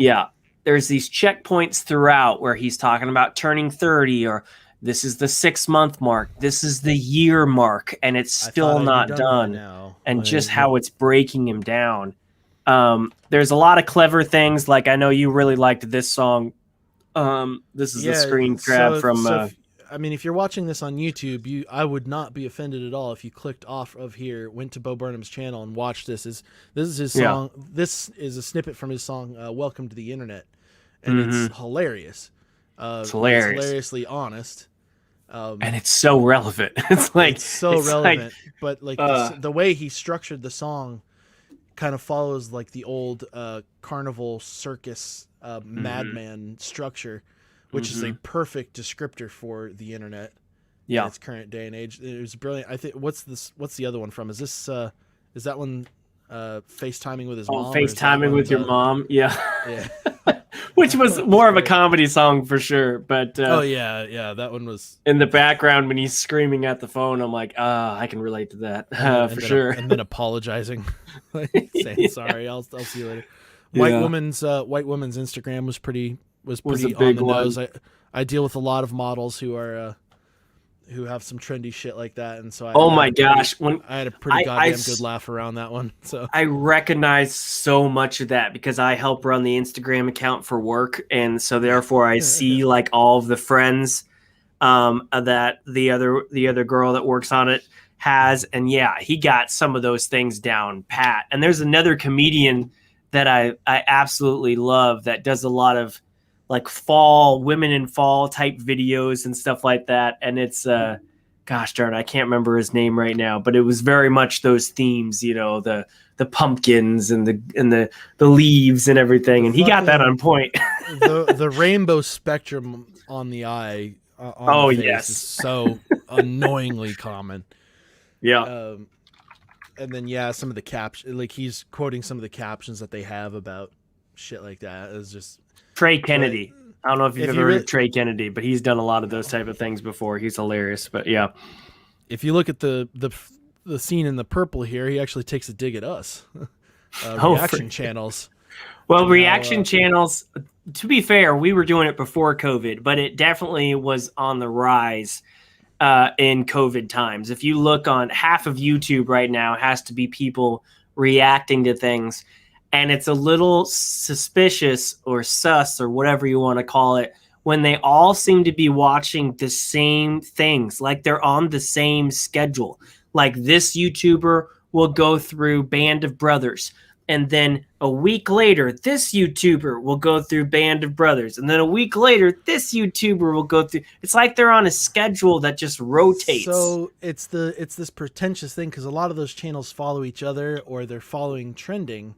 A: there's these checkpoints throughout where he's talking about turning 30, or this is the 6-month mark, this is the year mark, and it's still not done. And just how it's breaking him down. There's a lot of clever things. Like, I know you really liked this song. This is a screen grab from.
B: If you're watching this on YouTube, I would not be offended at all if you clicked off of here, went to Bo Burnham's channel, and watched this. This is his song. Yeah. This is a snippet from his song "Welcome to the Internet," and it's hilarious. It's hilariously honest,
A: and it's so relevant. It's
B: relevant, but the way he structured the song kind of follows like the old carnival circus madman structure, which is a perfect descriptor for the internet in its current day and age. It was brilliant. I think what's the other one from? Is that one FaceTiming with his mom?
A: FaceTiming with your mom, yeah. Which was more of a comedy song for sure, but
B: that one was
A: in the background when he's screaming at the phone. I'm like, I can relate to that for sure.
B: And then apologizing, saying sorry. I'll see you later. White woman's Instagram was pretty a big on the nose. I deal with a lot of models who are who have some trendy shit like that, and so I had a pretty goddamn good laugh around that one. So
A: I recognize so much of that because I help run the Instagram account for work, and so therefore I see like all of the friends that the other girl that works on it has, and he got some of those things down pat. And there's another comedian that I absolutely love that does a lot of like women in fall type videos and stuff like that. And it's, gosh darn, I can't remember his name right now, but it was very much those themes, the pumpkins and the leaves and everything. And he got that on point.
B: the rainbow spectrum on the eye. On the face is so annoyingly common.
A: Yeah.
B: And then, some of the captions, like he's quoting some of the captions that they have about shit like that. It's just
A: Trey Kennedy. I don't know if you've ever heard of Trey Kennedy, but he's done a lot of those type of things before. He's hilarious, but yeah.
B: If you look at the scene in the purple here, he actually takes a dig at us. Reaction channals.
A: Well, reaction channels, to be fair, we were doing it before COVID, but it definitely was on the rise in COVID times. If you look on half of YouTube right now, it has to be people reacting to things. And it's a little suspicious or sus or whatever you want to call it when they all seem to be watching the same things, like they're on the same schedule. Like this YouTuber will go through Band of Brothers, and then a week later, this YouTuber will go through Band of Brothers, and then a week later, this YouTuber will go through. It's like they're on a schedule that just rotates.
B: So it's this pretentious thing because a lot of those channels follow each other, or they're following trending,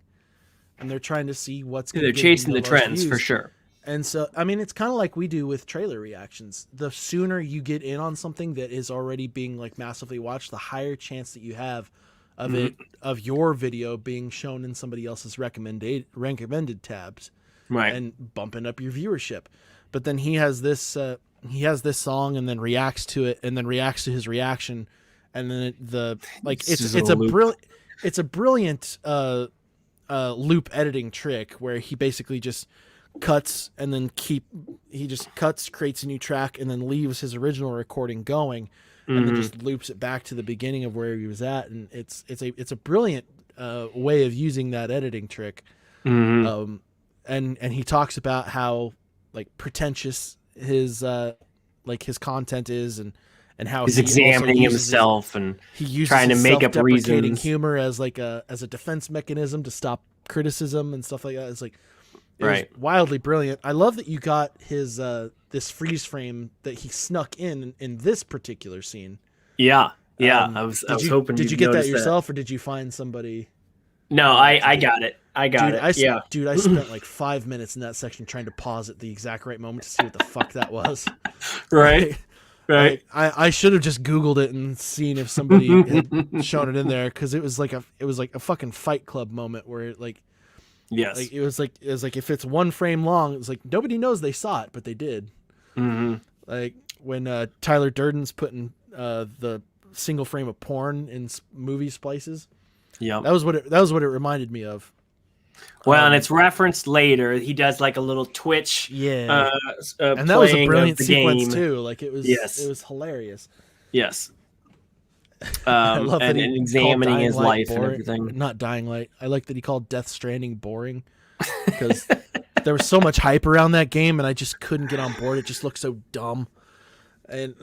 B: and they're trying to see what's going to.
A: They're chasing the trends for sure.
B: And so, I mean, it's kind of like we do with trailer reactions. The sooner you get in on something that is already being like massively watched, the higher chance that you have of of your video being shown in somebody else's recommended tabs,
A: right,
B: and bumping up your viewership. But then he has this song, and then reacts to it, and then reacts to his reaction, and then it's a brilliant loop editing trick where he basically just cuts and then creates a new track and then leaves his original recording going. And then just loops it back to the beginning of where he was at, and it's a brilliant way of using that editing trick. And he talks about how like pretentious his content is, and how
A: he's examining himself and
B: he uses
A: trying to make up reasons.
B: Humor as a defense mechanism to stop criticism and stuff like that. It's like was wildly brilliant. I love that you got his this freeze frame that he snuck in this particular scene.
A: Yeah. I was hoping.
B: Did you get that yourself, or did you find somebody?
A: No, I got it. I got it.
B: Dude, I spent like 5 minutes in that section trying to pause at the exact right moment to see what the fuck that was.
A: Right.
B: Like, I should have just Googled it and seen if somebody had shown it in there, because it was like a fucking Fight Club moment where it like.
A: Yes.
B: Like, it was like if it's one frame long, it's like nobody knows they saw it, but they did. Like when Tyler Durden's putting the single frame of porn in movie splices.
A: Yeah,
B: that was what it reminded me of.
A: Well, and it's referenced later. He does like a little Twitch.
B: Yeah, and that was a brilliant sequence
A: game.
B: Too. Like it was.
A: Yes.
B: It was hilarious.
A: Yes.
B: I love that
A: and examining his life
B: boring,
A: and everything.
B: Not Dying Light. I like that he called Death Stranding boring, because there was so much hype around that game, and I just couldn't get on board. It just looked so dumb, and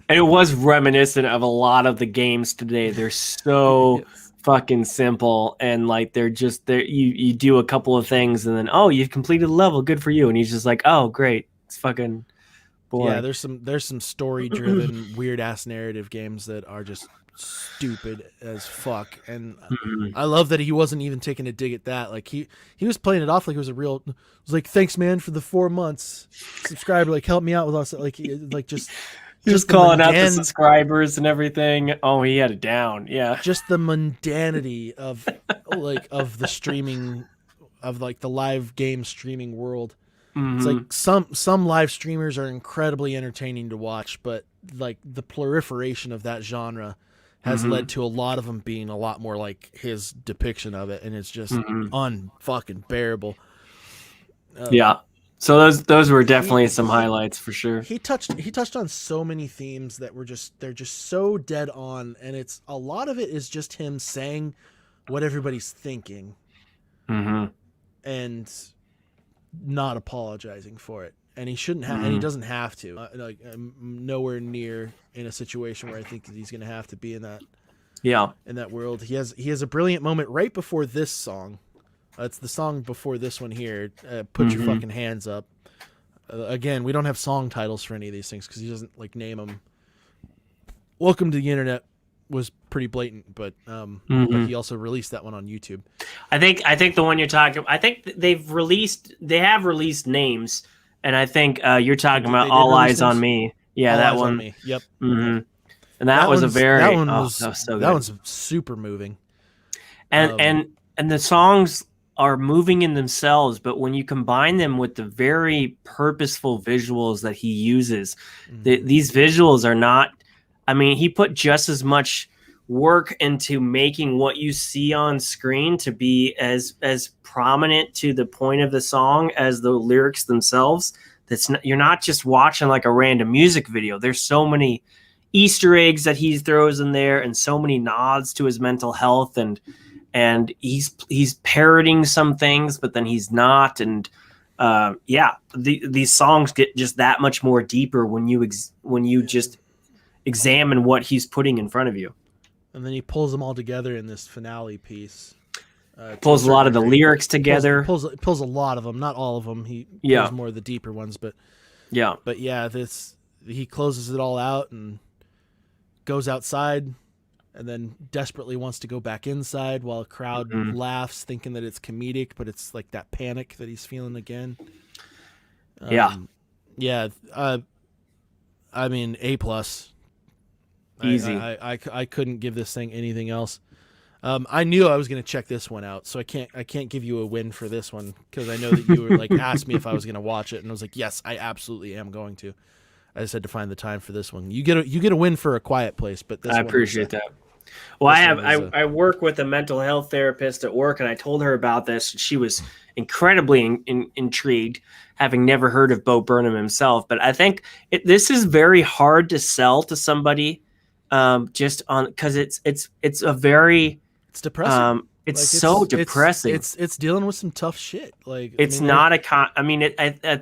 A: it was reminiscent of a lot of the games today. They're so fucking simple, and like they're just there. You do a couple of things, and then you've completed a level. Good for you. And he's just like, oh great, it's fucking. Boring.
B: Yeah, there's some story driven weird ass narrative games that are just stupid as fuck, and I love that he wasn't even taking a dig at that. Like he was playing it off like it was a real. It was like, thanks man for the 4 months, subscriber, like help me out with us, like just
A: calling out the subscribers and everything. Oh, he had it down. Yeah,
B: just the mundanity of the streaming, of like the live game streaming world. It's like some live streamers are incredibly entertaining to watch, but like the proliferation of that genre has led to a lot of them being a lot more like his depiction of it, and it's just unfucking bearable.
A: Yeah. So those were definitely some highlights for sure.
B: He touched on so many themes that they're just so dead on, and it's a lot of it is just him saying what everybody's thinking, and not apologizing for it, and he shouldn't have, and he doesn't have to. I'm nowhere near in a situation where I think that he's going to have to be in that. Yeah, in that world, he has a brilliant moment right before this song. It's the song before this one here. Put your fucking hands up. Again, we don't have song titles for any of these things because he doesn't like name them. Welcome to the Internet was pretty blatant, but he also released that one on YouTube.
A: I think the one you're talking. I think they have released names, and I think you're talking about All Eyes on Me. Yeah, that one.
B: Me. Yep.
A: And that was a very
B: that was so good. That one's super moving.
A: And the songs are moving in themselves, but when you combine them with the very purposeful visuals that he uses, these visuals are not. I mean, he put just as much work into making what you see on screen to be as prominent to the point of the song as the lyrics themselves. You're not just watching like a random music video. There's so many Easter eggs that he throws in there, and so many nods to his mental health, and he's parroting some things, but then he's not. And these songs get just that much more deeper when you just examine what he's putting in front of you.
B: And then he pulls them all together in this finale piece.
A: Pulls a lot of the lyrics together.
B: Pulls a lot of them, not all of them. He pulls more of the deeper ones, but yeah, he closes it all out and goes outside, and then desperately wants to go back inside while a crowd laughs, thinking that it's comedic, but it's like that panic that he's feeling again. I mean, A+.
A: Easy.
B: I couldn't give this thing anything else. I knew I was going to check this one out, so I can't give you a win for this one, because I know that you were like asked me if I was going to watch it, and I was like, yes, I absolutely am going to. I just had to find the time for this one. You get a win for A Quiet Place, but this
A: I appreciate that. Well, I work with a mental health therapist at work, and I told her about this. She was incredibly intrigued, having never heard of Bo Burnham himself. But I think this is very hard to sell to somebody, just on because it's
B: depressing.
A: It's so depressing.
B: It's dealing with some tough shit. Like
A: I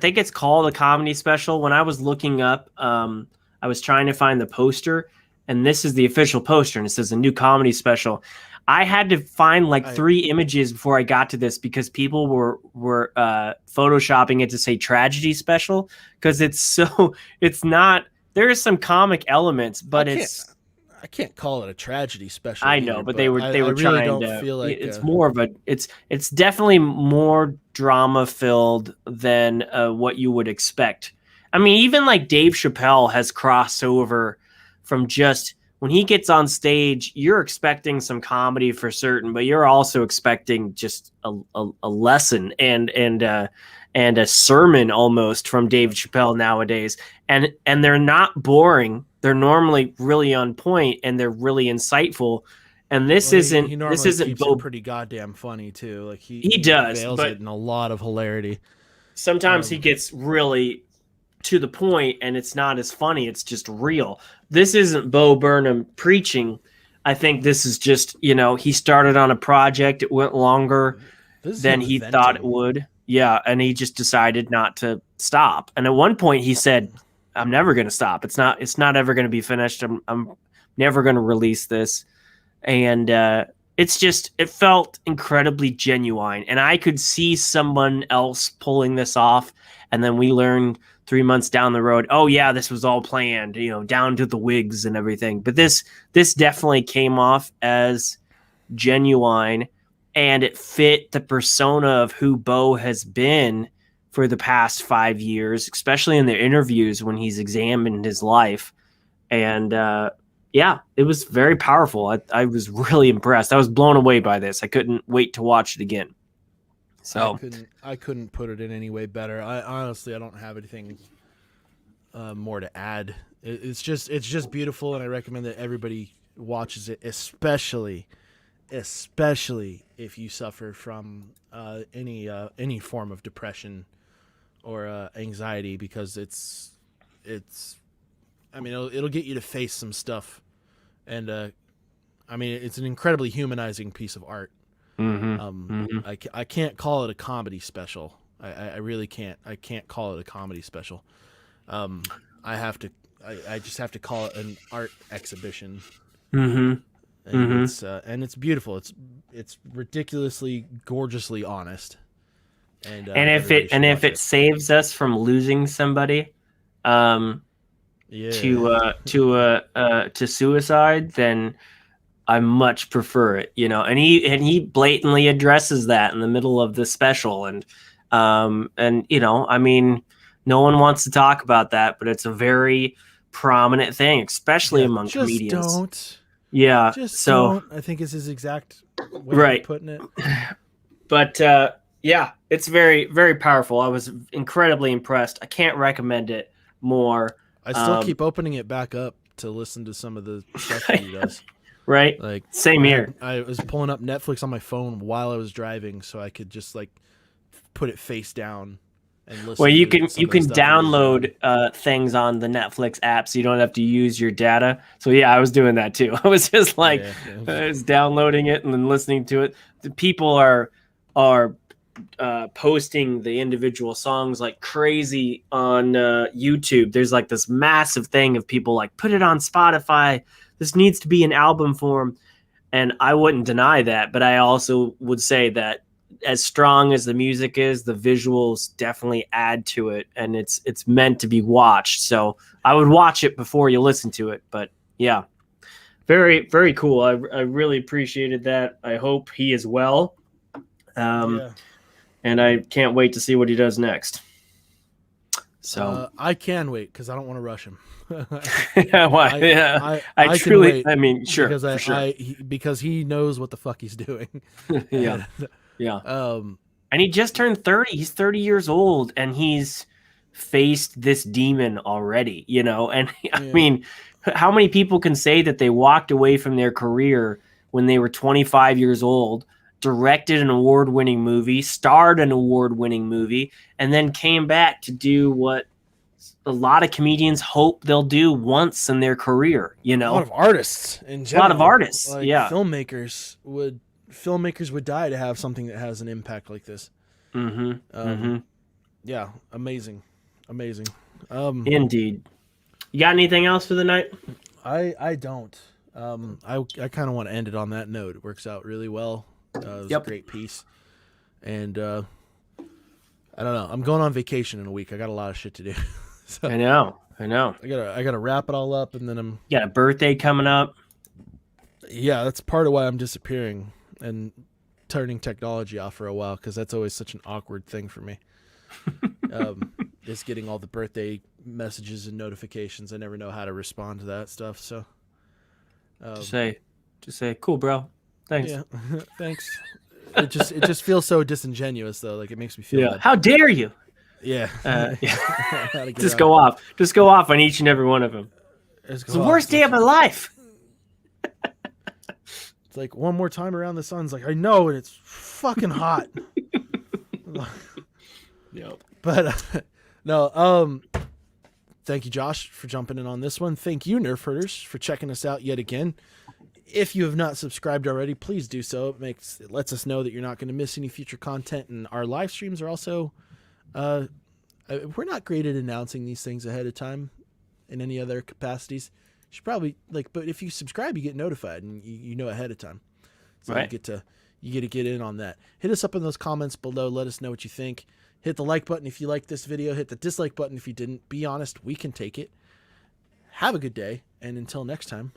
A: think it's called a comedy special. When I was looking up, I was trying to find the poster. And this is the official poster, and it says a new comedy special. I had to find like 3 images before I got to this, because people were photoshopping it to say tragedy special, because it's not. There is some comic elements, but
B: I can't call it a tragedy special.
A: I know, but they were
B: really
A: trying to. Feel like it's more of a. It's definitely more drama filled than what you would expect. I mean, even like Dave Chappelle has crossed over. From just when he gets on stage, you're expecting some comedy for certain, but you're also expecting just a lesson and a sermon almost from Dave Chappelle nowadays. And they're not boring. They're normally really on point, and they're really insightful. And this isn't
B: pretty goddamn funny too. Like
A: he does,
B: but it in a lot of hilarity.
A: Sometimes he gets really to the point, and it's not as funny. It's just real. This isn't Bo Burnham preaching. I think this is just, he started on a project. It went longer than he thought it would. Yeah. And he just decided not to stop. And at one point he said, I'm never going to stop. It's not ever going to be finished. I'm never going to release this. And, it felt incredibly genuine, and I could see someone else pulling this off. And then we learned 3 months down the road, oh yeah, this was all planned, down to the wigs and everything. But this definitely came off as genuine, and it fit the persona of who Bo has been for the past 5 years, especially in the interviews when he's examined his life. And, it was very powerful. I was really impressed. I was blown away by this. I couldn't wait to watch it again. So
B: I couldn't put it in any way better. I honestly don't have anything more to add. It's just beautiful, and I recommend that everybody watches it, especially if you suffer from any form of depression or anxiety, because it'll get you to face some stuff, and it's an incredibly humanizing piece of art. I can't call it a comedy special. I really can't. I can't call it a comedy special. I just have to call it an art exhibition. And it's beautiful. It's ridiculously, gorgeously honest. And
A: if it saves us from losing somebody, to suicide, then I much prefer it, and he blatantly addresses that in the middle of the special. And no one wants to talk about that, but it's a very prominent thing, especially among comedians.
B: Don't.
A: Yeah.
B: Don't, I think is his exact way of putting it.
A: But it's very, very powerful. I was incredibly impressed. I can't recommend it more.
B: I still keep opening it back up to listen to some of the stuff that he does.
A: Right.
B: Like
A: same here.
B: I was pulling up Netflix on my phone while I was driving, so I could just like put it face down and listen.
A: Well, you can download things on the Netflix app, so you don't have to use your data. So yeah, I was doing that too. I was just like, I was downloading it and then listening to it. The people are posting the individual songs like crazy on YouTube. There's like this massive thing of people like, put it on Spotify. This needs to be an album form. And I wouldn't deny that, but I also would say that as strong as the music is, the visuals definitely add to it, and it's meant to be watched. So I would watch it before you listen to it. But yeah, very, very cool. I really appreciated that. I hope he is well.
B: Yeah.
A: And I can't wait to see what he does next. So
B: I can wait because I don't want to rush him.
A: yeah, why? I truly, I mean, sure,
B: because
A: sure.
B: because he knows what the fuck he's doing.
A: Yeah,
B: And,
A: yeah. And he just turned 30. He's 30 years old, and he's faced this demon already. You know, and I mean, how many people can say that they walked away from their career when they were 25 years old? Directed an award-winning movie, starred an award-winning movie, and then came back to do what a lot of comedians hope they'll do once in their career. You know,
B: a lot of artists in general.
A: A lot of artists,
B: like filmmakers would die to have something that has an impact like this. Yeah, amazing.
A: Indeed. You got anything else for the night?
B: I don't. I kind of want to end it on that note. It works out really well. It was a great piece. And I don't know. I'm going on vacation in a week. I got a lot of shit to do. So
A: I know.
B: I gotta wrap it all up, and then I'm
A: got a birthday coming up.
B: Yeah, that's part of why I'm disappearing and turning technology off for a while, because that's always such an awkward thing for me. Just getting all the birthday messages and notifications. I never know how to respond to that stuff. So
A: just say, cool, bro. Thanks.
B: Yeah, thanks. It just feels so disingenuous though. Like it makes me feel.
A: How dare you?
B: Yeah.
A: Just go off. Just go off on each and every one of them. It's the worst day of my life.
B: It's like one more time around the sun's like, I know, and it's fucking hot.
A: Yep.
B: But no. Thank you, Josh, for jumping in on this one. Thank you, Nerf Herders, for checking us out yet again. If you have not subscribed already, please do so. It lets us know that you're not going to miss any future content, and our live streams are also. We're not great at announcing these things ahead of time in any other capacities. You should probably but if you subscribe, you get notified and you know ahead of time. So
A: right.
B: you get to get in on that. Hit us up in those comments below. Let us know what you think. Hit the like button if you like this video. Hit the dislike button if you didn't. Be honest, we can take it. Have a good day, and until next time.